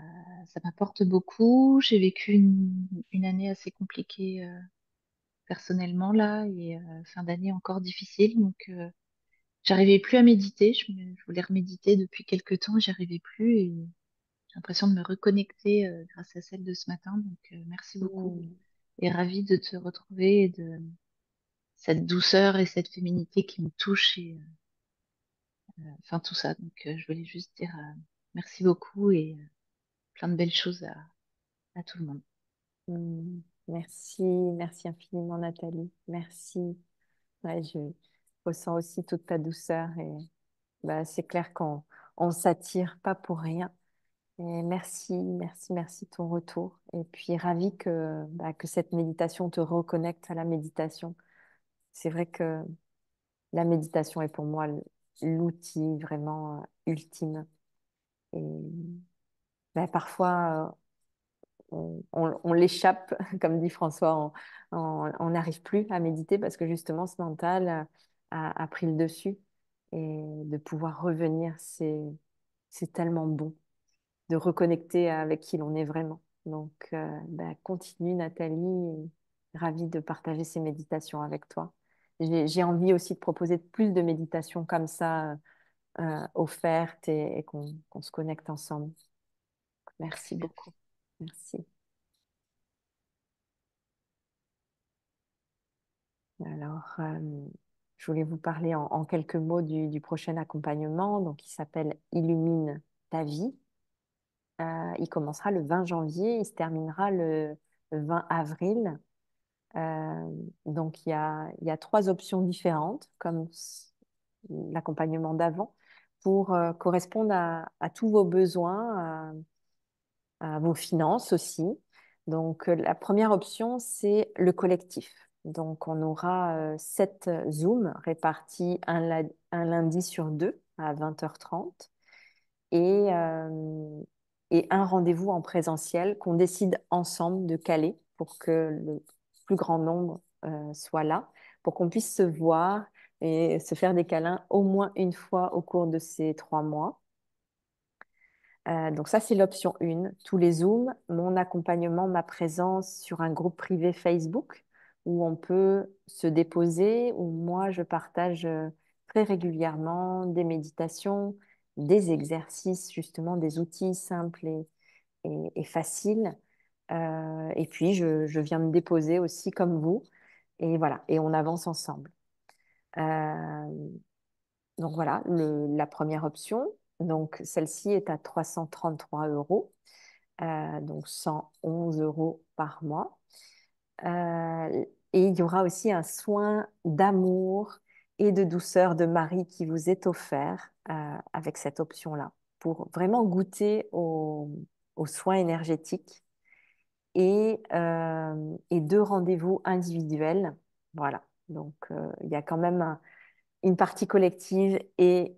m'apporte beaucoup. J'ai vécu une année assez compliquée personnellement là et fin d'année encore difficile. Donc j'arrivais plus à méditer. Je voulais reméditer depuis quelques temps, j'y arrivais plus et j'ai l'impression de me reconnecter grâce à celle de ce matin. Donc merci beaucoup Mhm. et ravie de te retrouver et de cette douceur et cette féminité qui me touche et enfin tout ça. Donc je voulais juste dire merci beaucoup et plein de belles choses à tout le monde. Merci, merci infiniment Nathalie. Merci. Ouais, je ressens aussi toute ta douceur et c'est clair qu'on on s'attire pas pour rien. Et merci, merci, merci de ton retour. Et puis ravi que cette méditation te reconnecte à la méditation. C'est vrai que la méditation est pour moi l'outil vraiment ultime. Et parfois, on l'échappe, comme dit François, on n'arrive plus à méditer parce que justement ce mental a pris le dessus. Et de pouvoir revenir, c'est tellement bon de reconnecter avec qui l'on est vraiment. Donc, continue Nathalie, et ravie de partager ces méditations avec toi. J'ai envie aussi de proposer plus de méditations comme ça offertes et qu'on se connecte ensemble. Merci beaucoup. Merci. Alors, je voulais vous parler en quelques mots du prochain accompagnement, donc il s'appelle Illumine ta vie. Il commencera le 20 janvier, il se terminera le 20 avril. Donc, il y a 3 options différentes, comme l'accompagnement d'avant, pour correspondre à tous vos besoins, à vos finances aussi. Donc, la première option, c'est le collectif. Donc, on aura 7 Zooms répartis un lundi sur 2 à 20h30 et, euh, et un rendez-vous en présentiel qu'on décide ensemble de caler pour que le plus grand nombre soit là, pour qu'on puisse se voir et se faire des câlins au moins une fois au cours de ces 3 mois. Donc ça, c'est l'option 1. Tous les Zooms, mon accompagnement, ma présence sur un groupe privé Facebook où on peut se déposer, où moi, je partage très régulièrement des méditations, des exercices, justement, des outils simples et faciles. Et puis, je viens me déposer aussi comme vous. Et voilà, et on avance ensemble. Euh, donc voilà, la première option. Donc celle-ci est à 333 euros, donc 111 euros par mois. Et il y aura aussi un soin d'amour et de douceur de Marie qui vous est offert avec cette option-là pour vraiment goûter aux soins énergétiques et 2 rendez-vous individuels. Voilà, donc il y a quand même une partie collective et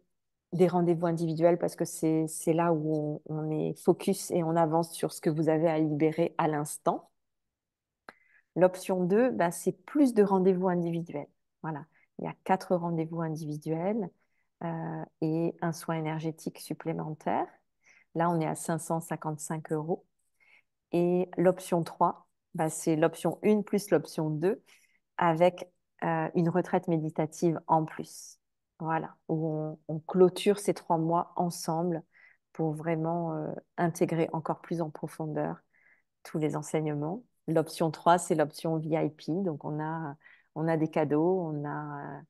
des rendez-vous individuels parce que c'est là où on est focus et on avance sur ce que vous avez à libérer à l'instant. L'option 2, bah, c'est plus de rendez-vous individuels. Voilà, il y a 4 rendez-vous individuels et un soin énergétique supplémentaire. Là, on est à 555 euros. Et l'option 3, bah, c'est l'option 1 plus l'option 2 avec une retraite méditative en plus. Voilà, où on clôture ces 3 mois ensemble pour vraiment intégrer encore plus en profondeur tous les enseignements. L'option 3, c'est l'option VIP. Donc, on a des cadeaux, on a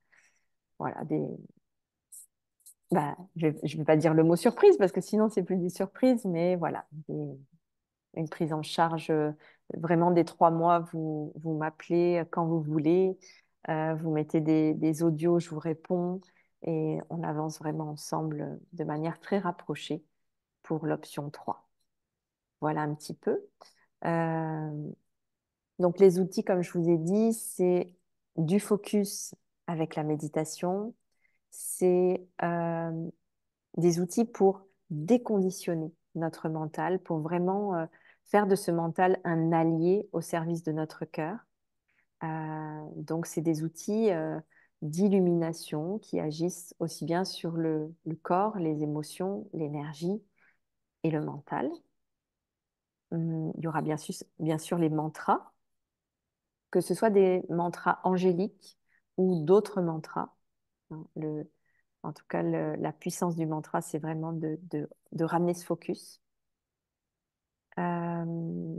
voilà, bah, je ne vais pas dire le mot surprise parce que sinon, c'est plus des surprises, mais voilà, une prise en charge vraiment des 3 mois. Vous m'appelez quand vous voulez, vous mettez des audios, je vous réponds et on avance vraiment ensemble de manière très rapprochée pour l'option 3. Voilà un petit peu. Euh, donc les outils, comme je vous ai dit, c'est du focus avec la méditation, c'est des outils pour déconditionner notre mental, pour vraiment faire de ce mental un allié au service de notre cœur. Donc, c'est des outils d'illumination qui agissent aussi bien sur le corps, les émotions, l'énergie et le mental. Il y aura bien sûr les mantras, que ce soit des mantras angéliques ou d'autres mantras. Hein. En tout cas, la puissance du mantra, c'est vraiment de ramener ce focus. Euh,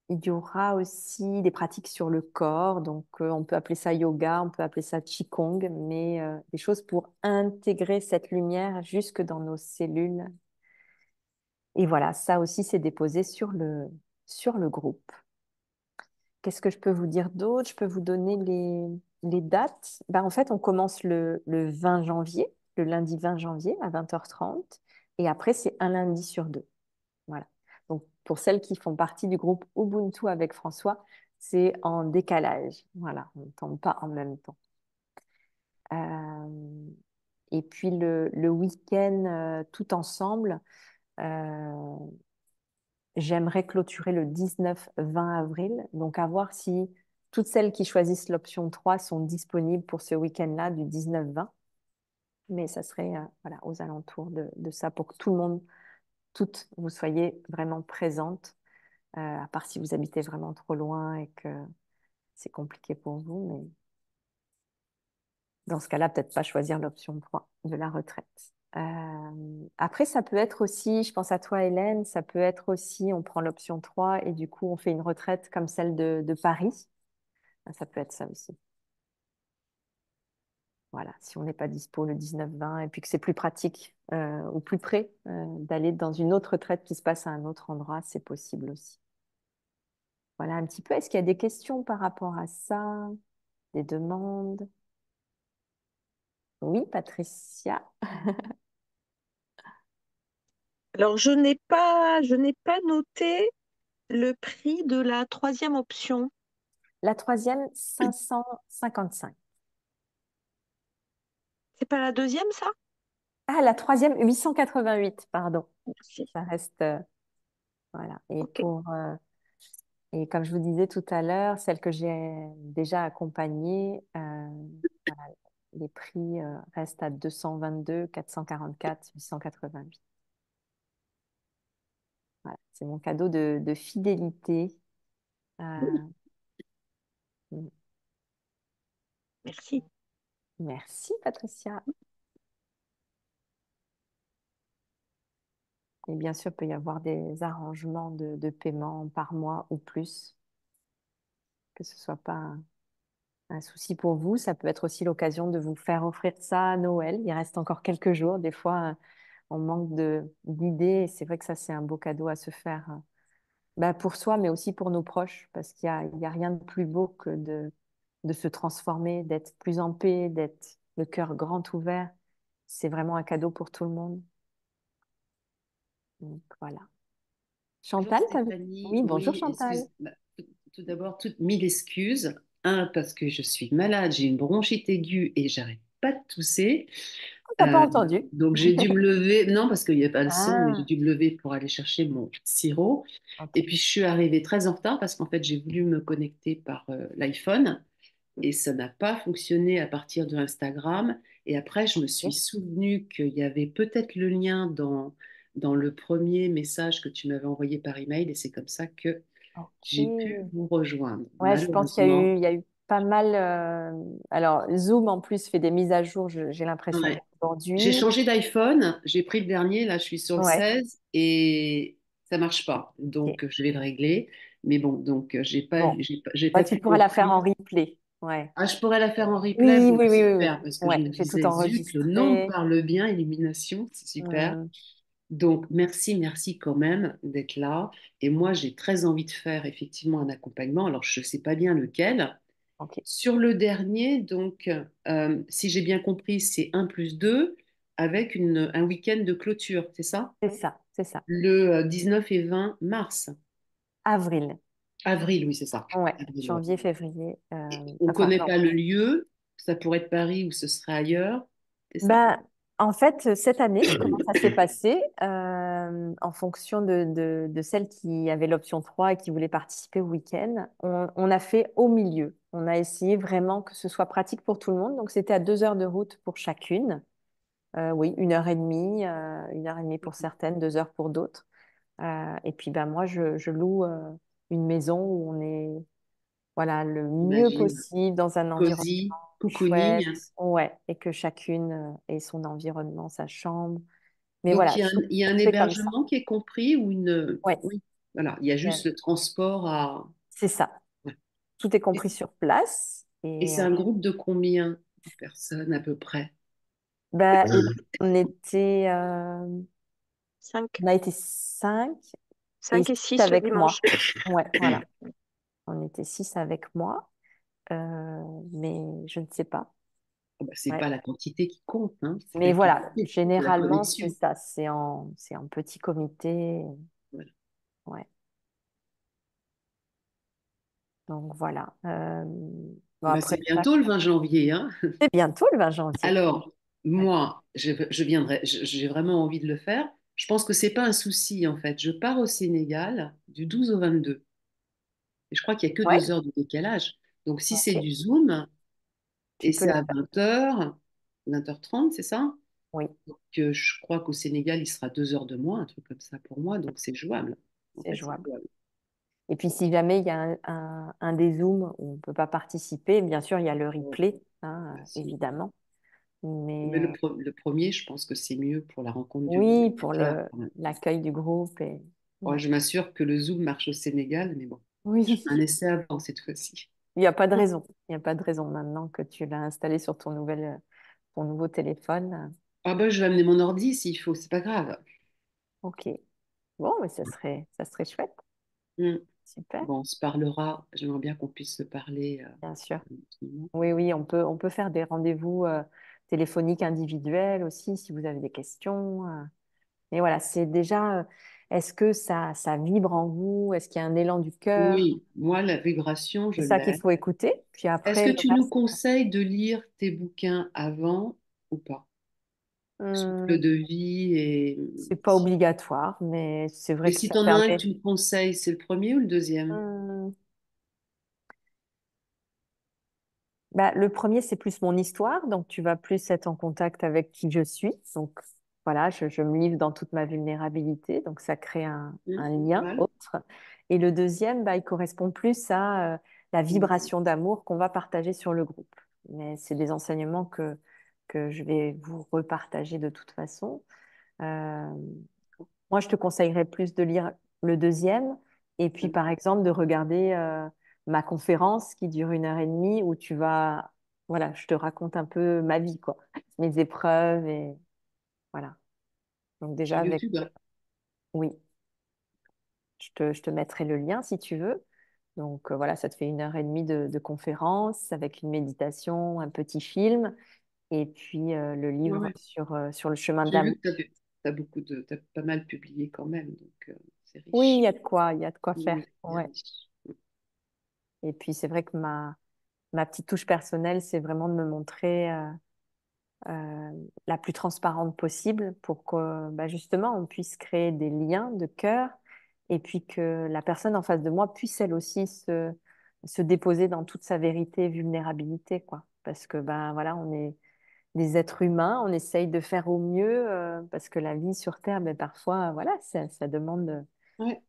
il y aura aussi des pratiques sur le corps, donc on peut appeler ça yoga, on peut appeler ça qigong, mais des choses pour intégrer cette lumière jusque dans nos cellules. Et voilà, ça aussi, c'est déposé sur le groupe. Qu'est-ce que je peux vous dire d'autre? Je peux vous donner les dates. Ben, en fait, on commence le 20 janvier, le lundi 20 janvier à 20h30. Et après, c'est un lundi sur 2. Voilà. Donc, pour celles qui font partie du groupe Ubuntu avec François, c'est en décalage. Voilà, on ne tombe pas en même temps. Et puis, le week-end tout ensemble, euh, j'aimerais clôturer le 19-20 avril. Donc, à voir si toutes celles qui choisissent l'option 3 sont disponibles pour ce week-end-là du 19-20. Mais ça serait voilà, aux alentours de ça pour que tout le monde, toutes, vous soyez vraiment présentes, à part si vous habitez vraiment trop loin et que c'est compliqué pour vous. Mais dans ce cas-là, peut-être pas choisir l'option 3 de la retraite. Après, ça peut être aussi, je pense à toi, Hélène, ça peut être aussi, on prend l'option 3 et du coup, on fait une retraite comme celle de Paris. Ça peut être ça aussi. Voilà, si on n'est pas dispo le 19-20 et puis que c'est plus pratique ou plus près d'aller dans une autre retraite qui se passe à un autre endroit, c'est possible aussi. Voilà un petit peu. Est-ce qu'il y a des questions par rapport à ça? Des demandes? Oui, Patricia. Alors, je n'ai pas noté le prix de la troisième option. La troisième, 555. C'est pas la deuxième, ça? Ah, la troisième, 888, pardon. Merci. Ça reste. Voilà. Et Ok. Et comme je vous disais tout à l'heure, celles que j'ai déjà accompagnées, voilà, les prix restent à 222, 444, 888. Voilà, c'est mon cadeau de fidélité. Euh, Merci. Merci, Patricia. Et bien sûr, il peut y avoir des arrangements de paiement par mois ou plus, que ce soit pas un souci pour vous. Ça peut être aussi l'occasion de vous faire offrir ça à Noël. Il reste encore quelques jours. Des fois, on manque d'idées. Et c'est vrai que ça, c'est un beau cadeau à se faire bah, pour soi, mais aussi pour nos proches, parce il y a rien de plus beau que de se transformer, d'être plus en paix, d'être le cœur grand ouvert. C'est vraiment un cadeau pour tout le monde. Donc, voilà. Bonjour Chantal, Stéphanie, oui, bonjour oui, Chantal. excuse, tout d'abord, toutes mille excuses. Un, parce que je suis malade, j'ai une bronchite aiguë et j'arrête pas de tousser. On t'a pas Euh, entendu. donc j'ai dû me lever, non parce qu'il n'y a pas le son, mais j'ai Ah, dû me lever pour aller chercher mon sirop. Et ok. puis je suis arrivée très en retard parce qu'en fait j'ai voulu me connecter par l'iPhone et ça n'a pas fonctionné à partir de Instagram. Et après, je me suis Ok. souvenu qu'il y avait peut-être le lien dans le premier message que tu m'avais envoyé par email et c'est comme ça que j'ai pu Ok. vous rejoindre. Ouais, je pense Malheureusement, il y a eu pas mal. Alors, Zoom en plus fait des mises à jour, j'ai l'impression ouais. J'ai aujourd'hui. changé d'iPhone, j'ai pris le dernier, là je suis sur le Ouais, 16 et ça marche pas. ok. Donc je vais le régler. Mais bon, donc Bon, j'ai bah, pas tu pu pourras la faire en t'offrir. replay. Ouais. Ah, je pourrais la faire en replay, Oui, bon, oui, bah, oui, oui, oui. super, parce que je Ouais, me j'ai tout disais, zut, le nom me enregistré. parle bien, Illumination, c'est super. Hmm, Donc, merci quand même d'être là. Et moi, j'ai très envie de faire effectivement un accompagnement. Alors, je ne sais pas bien lequel. ok, Sur le dernier, donc, si j'ai bien compris, c'est un plus 2 avec un week-end de clôture, c'est ça? c'est ça, c'est ça. Le 19 et 20 mars. Avril. Avril, oui, c'est ça. Ouais, Avril, ouais. janvier, février. On ne Enfin, connaît non. pas le lieu, ça pourrait être Paris ou ce serait ailleurs, c'est ça? Ben, en fait, cette année, comment ça s'est passé? En fonction de celle qui avait l'option 3 et qui voulait participer au week-end, on a fait au milieu. On a essayé vraiment que ce soit pratique pour tout le monde. Donc, c'était à 2 heures de route pour chacune. Oui, 1 heure et demie, 1 heure et demie pour certaines, 2 heures pour d'autres. Et puis, ben, moi, je loue une maison où on est voilà, le mieux J'imagine. possible dans un environnement Cosy, cocooning. chouette, ouais, et que chacune ait son environnement, sa chambre. Mais Donc, voilà, il y a un c'est comme ça. hébergement qui est compris ou une... Ouais, Oui, voilà, il y a juste le transport à... c'est ça. Ouais. Tout est Et compris sur place. et Et c'est un groupe de combien de personnes à peu près? bah, là, on était, Cinq, on a été 5 et 5 et 6 6 le avec dimanche. moi. Ouais, voilà. On était 6 avec moi, mais je ne sais pas. Oh, bah, c'est Ouais. pas la quantité qui compte, hein, c'est Mais la voilà, qualité, c'est la généralement, c'est connexion. ça. C'est en petit comité. Voilà. Ouais. Donc voilà. Bon, Bah, après, c'est bientôt le 20 janvier, hein. c'est bientôt le 20 janvier. Alors, Ouais. moi, je viendrai, j'ai vraiment envie de le faire. Je pense que c'est pas un souci, en fait. Je pars au Sénégal du 12 au 22. Et je crois qu'il n'y a que Ouais, 2 heures de décalage. Donc, si c'est ok. du Zoom, Tu et peux c'est le à faire. 20h, 20h30, c'est ça? Oui, Donc, je crois qu'au Sénégal, il sera 2 heures de moins, un truc comme ça pour moi. Donc, c'est jouable. En c'est fait, c'est jouable. jouable. Et puis, si jamais il y a un des Zooms où on ne peut pas participer, bien sûr, il y a le Bon, replay, hein, bien sûr. évidemment. Mais Mais le premier, je pense que c'est mieux pour la rencontre oui, du pour cœur, quand même. l'accueil du groupe. Bon, Ouais. je m'assure que le Zoom marche au Sénégal, mais bon, je fais un Oui, essai avant cette fois-ci. il n'y a pas de raison. Il n'y a pas de raison maintenant que tu l'as installé sur ton nouveau téléphone. Ah bah, je vais amener mon ordi s'il faut, c'est pas grave. Ok. Bon, mais ça serait chouette. Hmm. Super, Bon, on se parlera. J'aimerais bien qu'on puisse se parler bien sûr. un petit moment. Oui, oui, on peut faire des rendez-vous téléphoniques individuels aussi si vous avez des questions. Mais voilà, c'est déjà, est-ce que ça vibre en vous? Est-ce qu'il y a un élan du cœur? Oui, moi, la vibration, je C'est ça qu'il l'ai. faut écouter. Puis Est-ce après, que le tu nous reste. conseilles de lire tes bouquins avant ou pas? souffle de vie et... C'est pas obligatoire, mais c'est vrai Mais que si ça tu en as un que permet. tu me conseilles, c'est le premier ou le deuxième? Hum, Bah, le premier, c'est plus mon histoire, donc tu vas plus être en contact avec qui je suis. Donc voilà, je me livre dans toute ma vulnérabilité, donc ça crée un Pas lien mal. autre. Et le deuxième, bah, il correspond plus à la vibration d'amour qu'on va partager sur le groupe. Mais c'est des enseignements que je vais vous repartager de toute façon. Euh, Moi, je te conseillerais plus de lire le deuxième et puis, par exemple, de regarder ma conférence qui dure 1 heure et demie où tu vas, voilà, je te raconte un peu ma vie, quoi, mes épreuves et voilà. Donc Sur déjà avec, YouTube. oui, je te mettrai le lien si tu veux. Donc voilà, ça te fait 1 heure et demie de conférence avec une méditation, un petit film et puis le Ouais, livre ouais. sur le chemin de J'ai vu l'amour. que t'as pas mal publié quand même, donc c'est Oui, riche. il y a de quoi Oui, faire. oui, c'est Ouais. riche. Et puis c'est vrai que ma petite touche personnelle, c'est vraiment de me montrer la plus transparente possible pour que bah, justement on puisse créer des liens de cœur et puis que la personne en face de moi puisse elle aussi se déposer dans toute sa vérité et vulnérabilité, quoi. Parce que ben voilà, on est des êtres humains, on essaye de faire au mieux parce que la vie sur Terre, ben, parfois, voilà, ça demande. Ouais.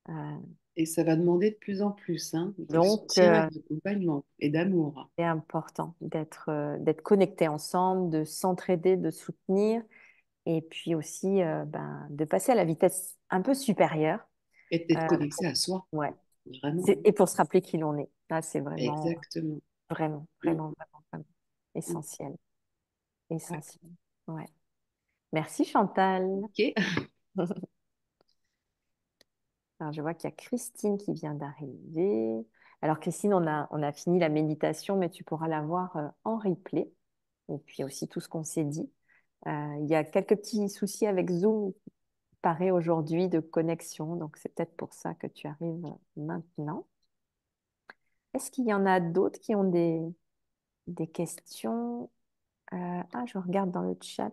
euh, Et ça va demander de plus en plus, hein, de donc, soutien et d'accompagnement et d'amour. c'est important d'être connectés ensemble, de s'entraider, de soutenir, et puis aussi ben, de passer à la vitesse un peu supérieure. Et d'être euh, connecté à soi, ouais. vraiment. Et pour se rappeler qui l'on est. Là, c'est vraiment, Exactement. vraiment, Mm, vraiment, vraiment, vraiment mm. essentiel. Ouais. Essentiel. Ouais. Merci Chantal. Ok. Alors, je vois qu'il y a Christine qui vient d'arriver. Alors, Christine, on a fini la méditation, mais tu pourras la voir en replay. Et puis aussi tout ce qu'on s'est dit. Il y a quelques petits soucis avec Zoom, paraît aujourd'hui, de connexion. Donc, c'est peut-être pour ça que tu arrives maintenant. Est-ce qu'il y en a d'autres qui ont des questions? Je regarde dans le chat.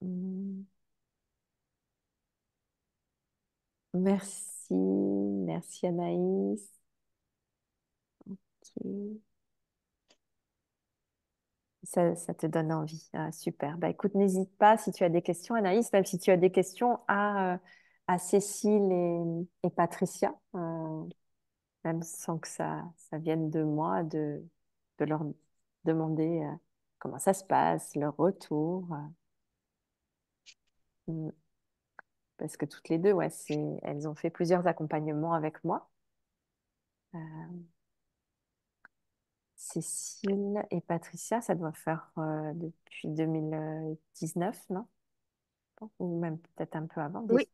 Hmm. Merci, merci Anaïs. Ok. Ça te donne envie. Ah, super. Bah, écoute, n'hésite pas si tu as des questions, Anaïs, même si tu as des questions à Cécile et Patricia, même sans que ça vienne de moi, de leur demander comment ça se passe, leur retour. Mm. Parce que toutes les deux, ouais, elles ont fait plusieurs accompagnements avec moi. Euh, Cécile et Patricia, ça doit faire depuis 2019, non? Ou même peut-être un peu avant. Oui,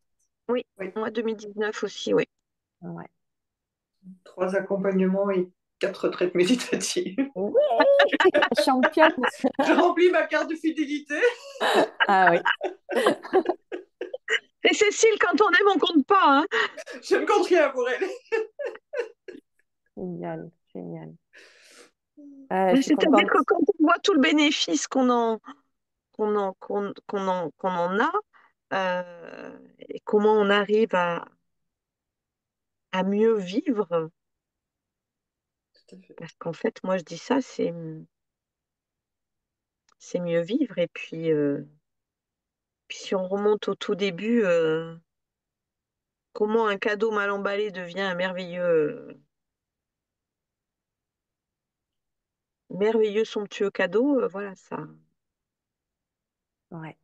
oui, Oui, moi 2019 aussi, oui. Ouais. 3 accompagnements et 4 retraites méditatives. Oui, championne. Je remplis ma carte de fidélité. Ah oui, Et Cécile, quand on aime, on compte pas, hein. Je ne compte rien pour elle. génial, génial. Je Mais suis c'est-à-dire contente. que quand on voit tout le bénéfice qu'on en a, et comment on arrive à mieux vivre, Tout à fait. parce qu'en fait, moi je dis ça, c'est mieux vivre. Et puis si on remonte au tout début, comment un cadeau mal emballé devient un merveilleux, somptueux cadeau, voilà, Ouais,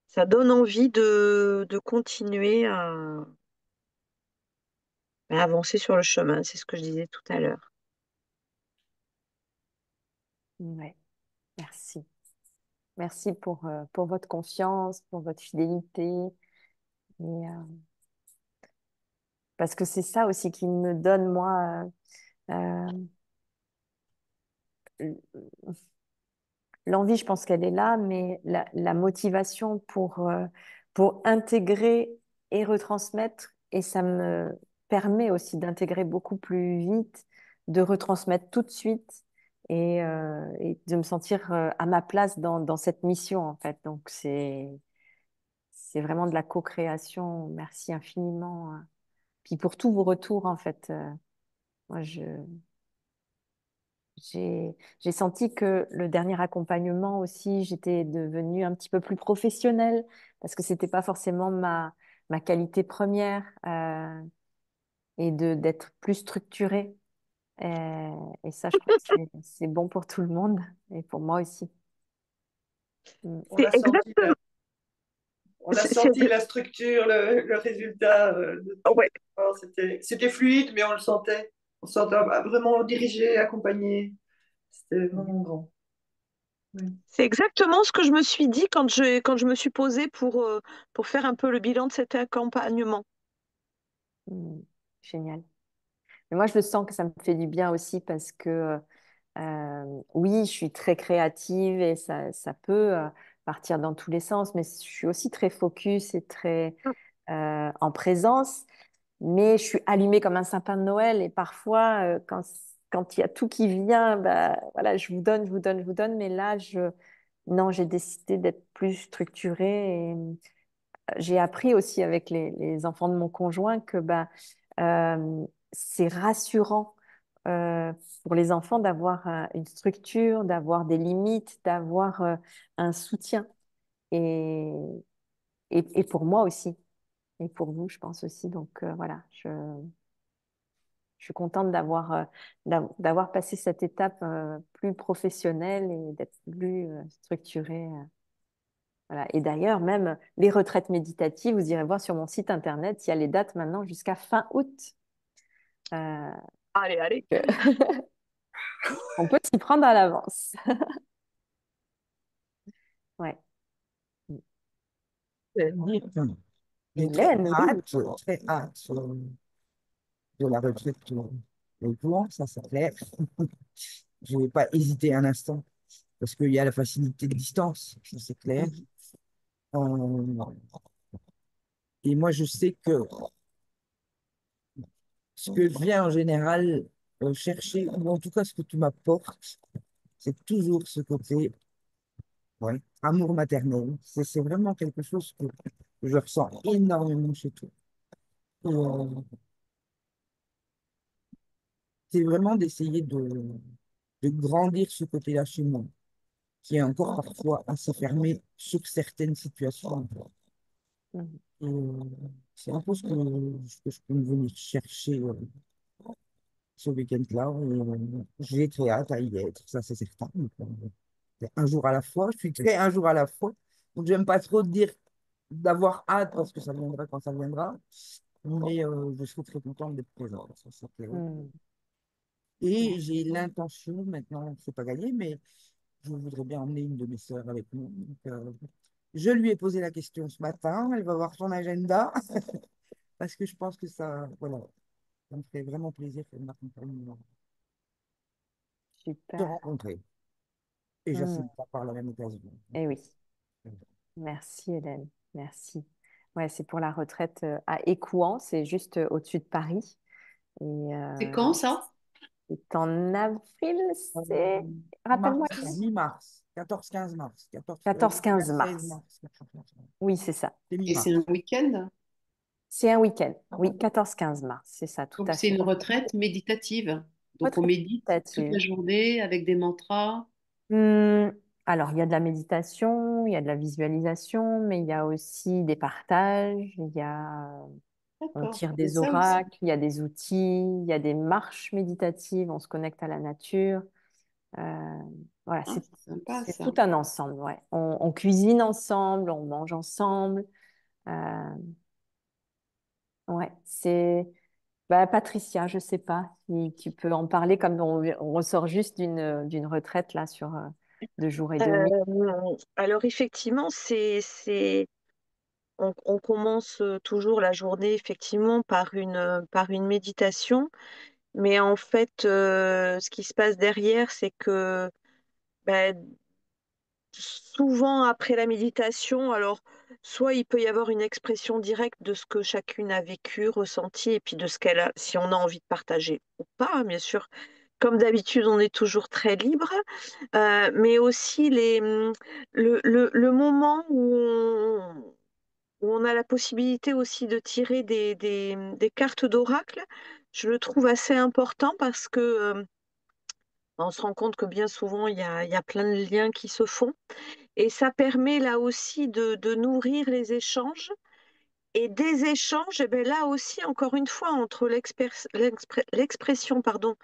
ça donne envie de continuer à avancer sur le chemin. C'est ce que je disais tout à l'heure. ouais, merci. Merci pour votre confiance, pour votre fidélité. Et, parce que c'est ça aussi qui me donne, moi, euh, l'envie, je pense qu'elle est là, mais la motivation pour intégrer et retransmettre, et ça me permet aussi d'intégrer beaucoup plus vite, de retransmettre tout de suite et de me sentir à ma place dans cette mission, en fait. Donc, c'est vraiment de la co-création. Merci infiniment. Puis pour tous vos retours, en fait, moi, j'ai senti que le dernier accompagnement aussi, j'étais devenue un petit peu plus professionnelle parce que c'était pas forcément ma qualité première et d'être plus structurée. Et ça, je crois que c'est bon pour tout le monde et pour moi aussi. Mm. On C'est a senti exactement. on a senti la structure, le résultat de tout. Ouais, C'était fluide, mais on le sentait. On se sentait vraiment dirigé, accompagné. C'était vraiment grand. Oui. c'est exactement ce que je me suis dit quand je me suis posée pour faire un peu le bilan de cet accompagnement. Mm. Génial. Mais moi, je le sens que ça me fait du bien aussi parce que oui, je suis très créative et ça peut partir dans tous les sens, mais je suis aussi très focus et très en présence. Mais je suis allumée comme un sapin de Noël et parfois, quand il y a tout qui vient, bah, voilà, je vous donne, je vous donne, je vous donne. Mais là, non, j'ai décidé d'être plus structurée et j'ai appris aussi avec les enfants de mon conjoint que bah, c'est rassurant euh, pour les enfants d'avoir une structure, d'avoir des limites, d'avoir un soutien. Et, et pour moi aussi, et pour vous, je pense aussi. Donc voilà, je suis contente d'avoir passé cette étape plus professionnelle et d'être plus structurée. Voilà. Et d'ailleurs, même les retraites méditatives, vous irez voir sur mon site internet, il y a les dates maintenant jusqu'à fin août. Euh, Allez, allez. que- on peut s'y prendre à l'avance. Ouais. J'ai très Hélène, oui. hâte, très hâte de la retraite de Toulon, ça c'est clair. Je n'ai pas hésité un instant parce qu'il y a la facilité de distance, ça c'est clair. Mhm. Euh, et moi je sais que ce que je viens en général chercher, ou en tout cas ce que tu m'apportes, c'est toujours ce côté ouais, amour maternel. C'est vraiment quelque chose que je ressens énormément chez toi. Et, c'est vraiment d'essayer de grandir ce côté-là chez moi, qui est encore parfois assez fermé sur certaines situations. Mhm. Et, c'est un peu ce que je peux venir chercher ce week-end-là. J'ai très hâte à y être, ça c'est certain. Donc, c'est un jour à la fois, je suis très un jour à la fois. Donc j'aime pas trop dire d'avoir hâte parce que ça viendra quand ça viendra. Mais je suis très contente d'être présente, ça, c'est clair. Mhm. Ouais. Et j'ai l'intention, maintenant, c'est pas gagné, mais je voudrais bien emmener une de mes sœurs avec nous. Donc, je lui ai posé la question ce matin. Elle va voir son agenda parce que je pense que ça, voilà, ça me ferait vraiment plaisir qu'elle m'accompagne te Super. rencontrer. Et Mhm. j'assiste pas par la même occasion. Eh oui. Merci Hélène. Merci. Ouais, c'est pour la retraite à Écouen, c'est juste au-dessus de Paris. Et C'est quand ça? c'est en avril, Euh, c'est... Rappelle-moi, mars, Hélène. mi-mars, 14-15 mars, 14, 14-15 16 mars. mars, quelque chose comme ça. Oui, c'est ça. C'est Et c'est mi-mars. un week-end? C'est un week-end. Oui, 14-15 mars, c'est ça, tout Donc à c'est fait. une retraite méditative. Donc on Retraite médite toute méditative. la journée avec des mantras. Hmm, alors, il y a de la méditation, il y a de la visualisation, mais il y a aussi des partages, on D'accord, tire c'est des ça aussi. oracles, il y a des outils, il y a des marches méditatives, on se connecte à la nature. Euh, voilà, Ah, c'est sympa c'est ça. tout un ensemble, ouais. On cuisine ensemble, on mange ensemble. Euh, ouais, c'est... Bah, Patricia, je sais pas si tu peux en parler comme on ressort juste d'une retraite là sur 2 jours et demi. Alors effectivement, on commence toujours la journée effectivement par une méditation, mais en fait, ce qui se passe derrière, c'est que ben, souvent après la méditation, alors soit il peut y avoir une expression directe de ce que chacune a vécu, ressenti, et puis de ce qu'elle a, si on a envie de partager ou pas, hein, bien sûr. comme d'habitude, on est toujours très libre, mais aussi le moment où on a la possibilité aussi de tirer des cartes d'oracle, je le trouve assez important parce que on se rend compte que bien souvent, il y a plein de liens qui se font. Et ça permet là aussi de nourrir les échanges. Et des échanges, eh ben là aussi, encore une fois, entre l'expression pardon,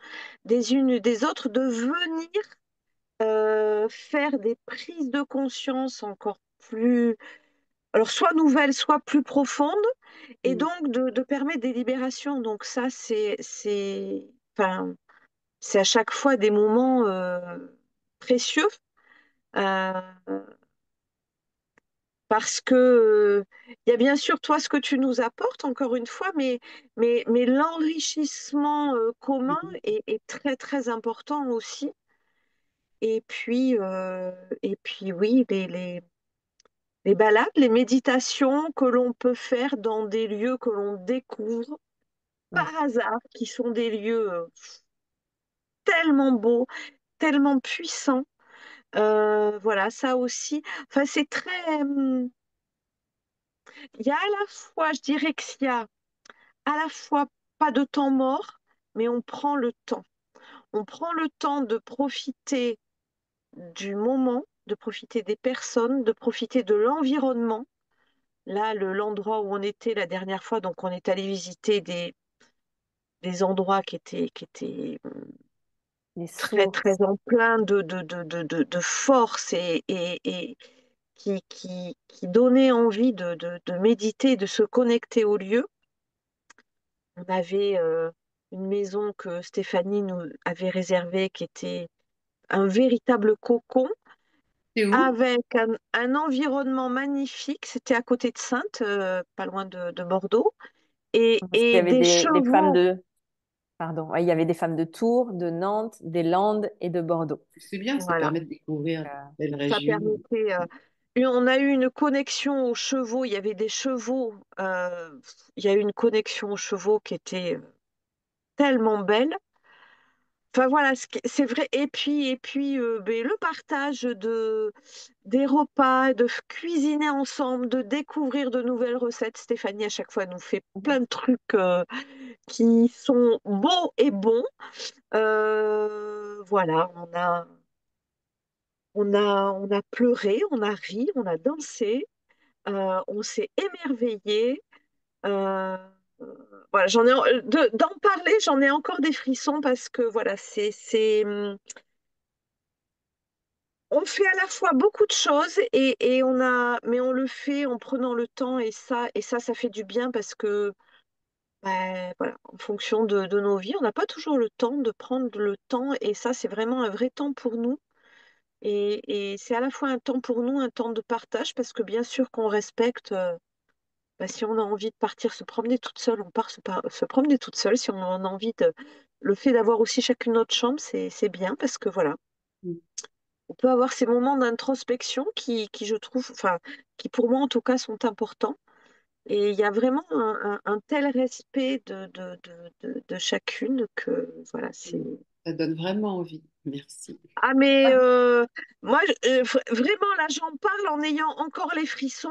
des unes et des autres, de venir faire des prises de conscience encore plus, alors soit nouvelles, soit plus profondes, et Mm. donc de permettre des libérations. Donc ça, enfin, c'est à chaque fois des moments précieux. euh, Parce que il y a bien sûr toi ce que tu nous apportes, encore une fois, mais l'enrichissement commun est très très important aussi. Et puis oui, les balades, les méditations que l'on peut faire dans des lieux que l'on découvre Mm. par hasard, qui sont des lieux tellement beaux, tellement puissants. Voilà, ça aussi. Enfin, c'est très. Il y a à la fois, je dirais qu'il y a à la fois pas de temps mort, mais on prend le temps. On prend le temps de profiter du moment, de profiter des personnes, de profiter de l'environnement. Là, l'endroit où on était la dernière fois, donc on est allé visiter des endroits qui étaient Les très, sources. très en plein de force et qui donnaient envie de méditer, de se connecter au lieu. On avait une maison que Stéphanie nous avait réservée qui était un véritable cocon C'est où? avec un environnement magnifique. C'était à côté de Saintes, pas loin de Bordeaux, Parce qu'il y et avait des des femmes chevaux. de, pardon, ouais, il y avait des femmes de Tours, de Nantes, des Landes et de Bordeaux. C'est bien, ça Voilà, permet de découvrir Euh, une belle ça région. permettait. On a eu une connexion aux chevaux. Il y avait des chevaux. Il y a eu une connexion aux chevaux qui était tellement belle. Enfin voilà, c'est vrai. Et puis ben, le partage des repas, cuisiner ensemble, de découvrir de nouvelles recettes. Stéphanie, à chaque fois, nous fait plein de trucs qui sont beaux et bons. Voilà, on a pleuré, on a ri, on a dansé, on s'est émerveillé. Euh, voilà, d'en parler, j'en ai encore des frissons parce que voilà, on fait à la fois beaucoup de choses mais on le fait en prenant le temps ça fait du bien parce que, ben, voilà, en fonction de nos vies, on n'a pas toujours le temps de prendre le temps et ça, c'est vraiment un vrai temps pour nous. Et c'est à la fois un temps pour nous, un temps de partage parce que bien sûr qu'on respecte, ben, si on a envie de partir se promener toute seule, on part se promener toute seule. Si on en a envie le fait d'avoir aussi chacune notre chambre, c'est bien parce que voilà. Mm. On peut avoir ces moments d'introspection je trouve, enfin, qui pour moi en tout cas sont importants. Et il y a vraiment un tel respect de chacune que voilà, c'est. Ça donne vraiment envie. Merci. Ah mais moi, vraiment là, j'en parle en ayant encore les frissons.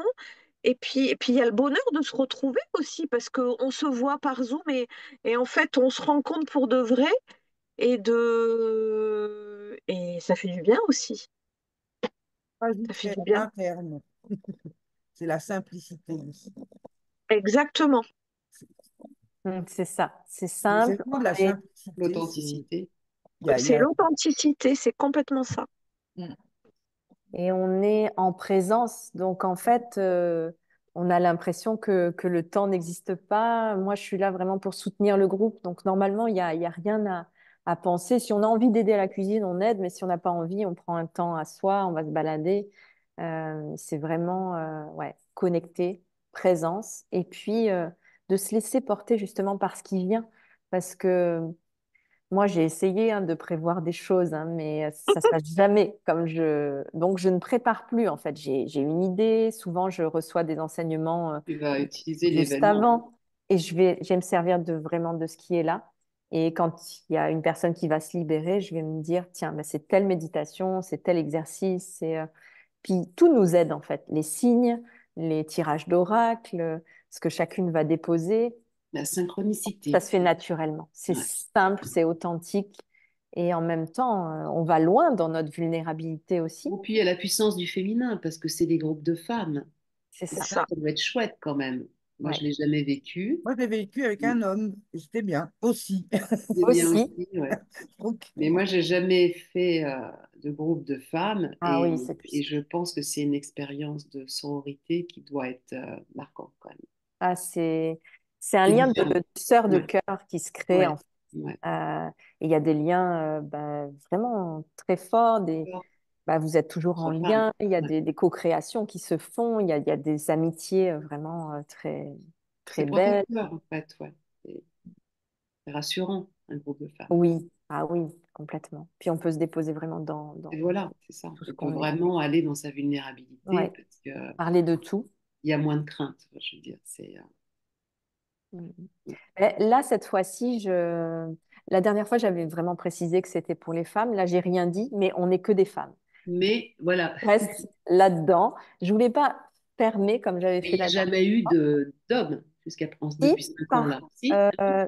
Et puis il y a le bonheur de se retrouver aussi parce qu'on se voit par Zoom et en fait on se rencontre pour de vrai et ça fait du bien aussi. Ça fait Rajouterais du bien. un terme, c'est la simplicité. Exactement. C'est ça, c'est C'est simple. exactement de la simplicité. L'authenticité. Il C'est y a- l'authenticité, c'est complètement ça. Mm. Et on est en présence. Donc, en fait, on a l'impression que le temps n'existe pas. Moi, je suis là vraiment pour soutenir le groupe. Donc, normalement, il y a rien à penser. Si on a envie d'aider à la cuisine, on aide. Mais si on n'a pas envie, on prend un temps à soi, on va se balader. C'est vraiment ouais, connecté, présence. Et puis, de se laisser porter justement par ce qui vient. Parce que moi, j'ai essayé de prévoir des choses, mais ça ne se passe jamais comme je. Donc, je ne prépare plus, en fait. J'ai une idée. Souvent, je reçois des enseignements Tu vas utiliser juste l'événement. avant et je vais me servir vraiment de ce qui est là. Et quand il y a une personne qui va se libérer, je vais me dire, tiens, ben, c'est telle méditation, c'est tel exercice. Puis tout nous aide en fait. Les signes, les tirages d'oracle, ce que chacune va déposer, La ça synchronicité. se fait naturellement. C'est Ouais. simple, c'est authentique. Et en même temps, on va loin dans notre vulnérabilité aussi. Et puis il y a la puissance du féminin, parce que c'est des groupes de femmes. C'est Et ça. C'est ça. ça doit être chouette quand même. Moi, je Ouais. ne l'ai jamais vécu. Moi, j'ai vécu avec un homme, et c'était bien aussi. C'est bien Aussi. aussi, ouais. Donc, Mais moi, j'ai jamais fait de groupe de femmes Ah oui, c'est et puissant. je pense que c'est une expérience de sororité qui doit être marquante quand même. Ah, c'est un C'est lien différent. de sœur de Ouais, cœur qui se crée en ouais, fait. ouais. Et il y a des liens ben, vraiment très forts. Alors, Bah, vous êtes toujours en entre femmes, lien. Il y a ouais. des co-créations qui se font. Il y a des amitiés vraiment très, C'est très belles. protecteur en fait, ouais. C'est rassurant, un groupe de femmes. Oui, ah oui, complètement. Puis on peut se déposer vraiment Et dans voilà, c'est ça. tout ce On peut qu'on est. vraiment aller dans sa vulnérabilité Ouais, parce que parler de tout. il y a moins de crainte, je veux dire. Mm. Mais là, cette fois-ci, la dernière fois, j'avais vraiment précisé que c'était pour les femmes. Là, j'ai rien dit, mais on n'est que des femmes. Mais voilà, On reste là-dedans. Je voulais pas fermer comme j'avais mais fait il n'y a la dernière jamais eu fois. d'hommes Si, depuis 5 ans là. Si,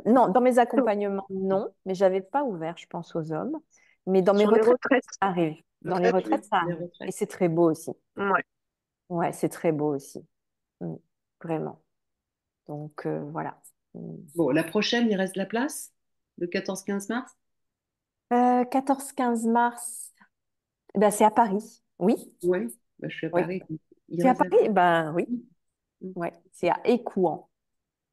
non, dans mes accompagnements, non, mais j'avais pas ouvert, je pense, aux hommes. Mais dans mes Sur les retraites, retraites. ça arrive. Dans les retraite, retraites, oui, ça les arrive. Et retraites. c'est très beau aussi. Ouais. Ouais, c'est très beau aussi. Mm. Vraiment. Donc, voilà. Mm. Bon, la prochaine, il reste de la place, le 14-15 mars? 14-15 mars, eh ben, c'est à Paris. Oui, Oui, bah, je suis à oui. Paris. Il C'est à reste de la Paris? place. Ben oui. Mm. Ouais, c'est à Écouen,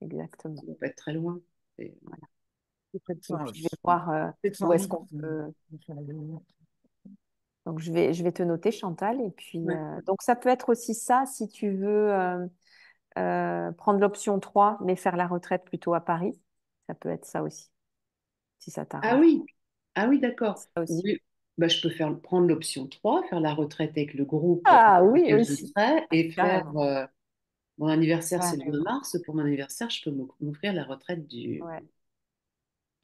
exactement. Ça ne doit pas être très loin. C'est- Voilà. c'est près de Et ça puis, je vais aussi. voir Peut-être où sans est-ce doute. qu'on peut. Donc, je vais te noter, Chantal. Et puis, Ouais. donc, ça peut être aussi ça si tu veux prendre l'option 3 mais faire la retraite plutôt à Paris. Ça peut être ça aussi, si ça Ah t'arrange. oui, ah oui, d'accord. Ça aussi. Oui, bah, je peux prendre l'option 3, faire la retraite avec le groupe avec Ah oui, lequel je aussi. serai Ah, et faire carrément. mon anniversaire, c'est le 20 Carrément. mars. Pour mon anniversaire, je peux m'offrir la retraite Ouais.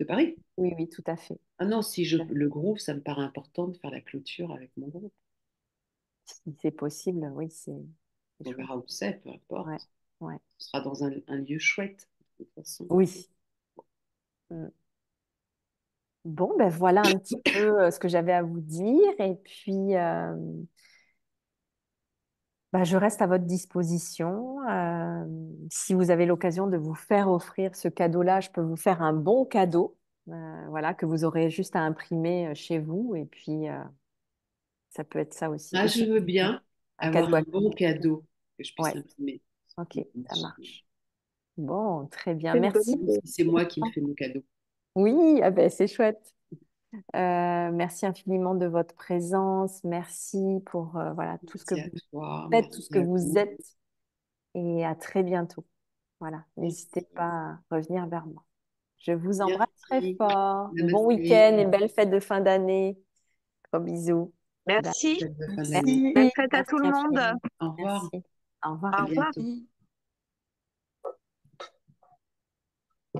de Paris. Oui, oui, tout à fait. Ah non, si le groupe, ça me paraît important de faire la clôture avec mon groupe. Si c'est possible, oui, c'est On chouette. verra où c'est, peu Ouais, importe. ouais. Ce sera dans un lieu chouette, de toute façon. Oui. Mm. Bon, ben voilà un petit peu ce que j'avais à vous dire. Et puis, ben, je reste à votre disposition. Si vous avez l'occasion de vous faire offrir ce cadeau-là, je peux vous faire un bon cadeau, voilà, que vous aurez juste à imprimer chez vous. Et puis, ça peut être ça aussi. Ah, Et je si veux bien un avoir cadeau un à... bon cadeau que je puisse Ouais, imprimer. ok, ça marche. Bon, très bien. C'est une bonne Merci. Même idée. si c'est moi qui me fais mon cadeau. Oui, ah ben, c'est chouette. Merci infiniment de votre présence. Merci pour voilà, tout ce que Merci à vous toi, faites, tout ce merci que à vous vous. êtes. Et à très bientôt. Voilà, n'hésitez Merci. pas à revenir vers moi. Je vous embrasse très Merci. fort. Bon Namaste. week-end et belle fête de fin d'année. Gros bisous. Bye. Merci. Fête de fin d'année. Merci. Belle Merci, fête à merci tout le monde. infiniment. Au revoir. Merci. Au revoir. À Au revoir. bientôt.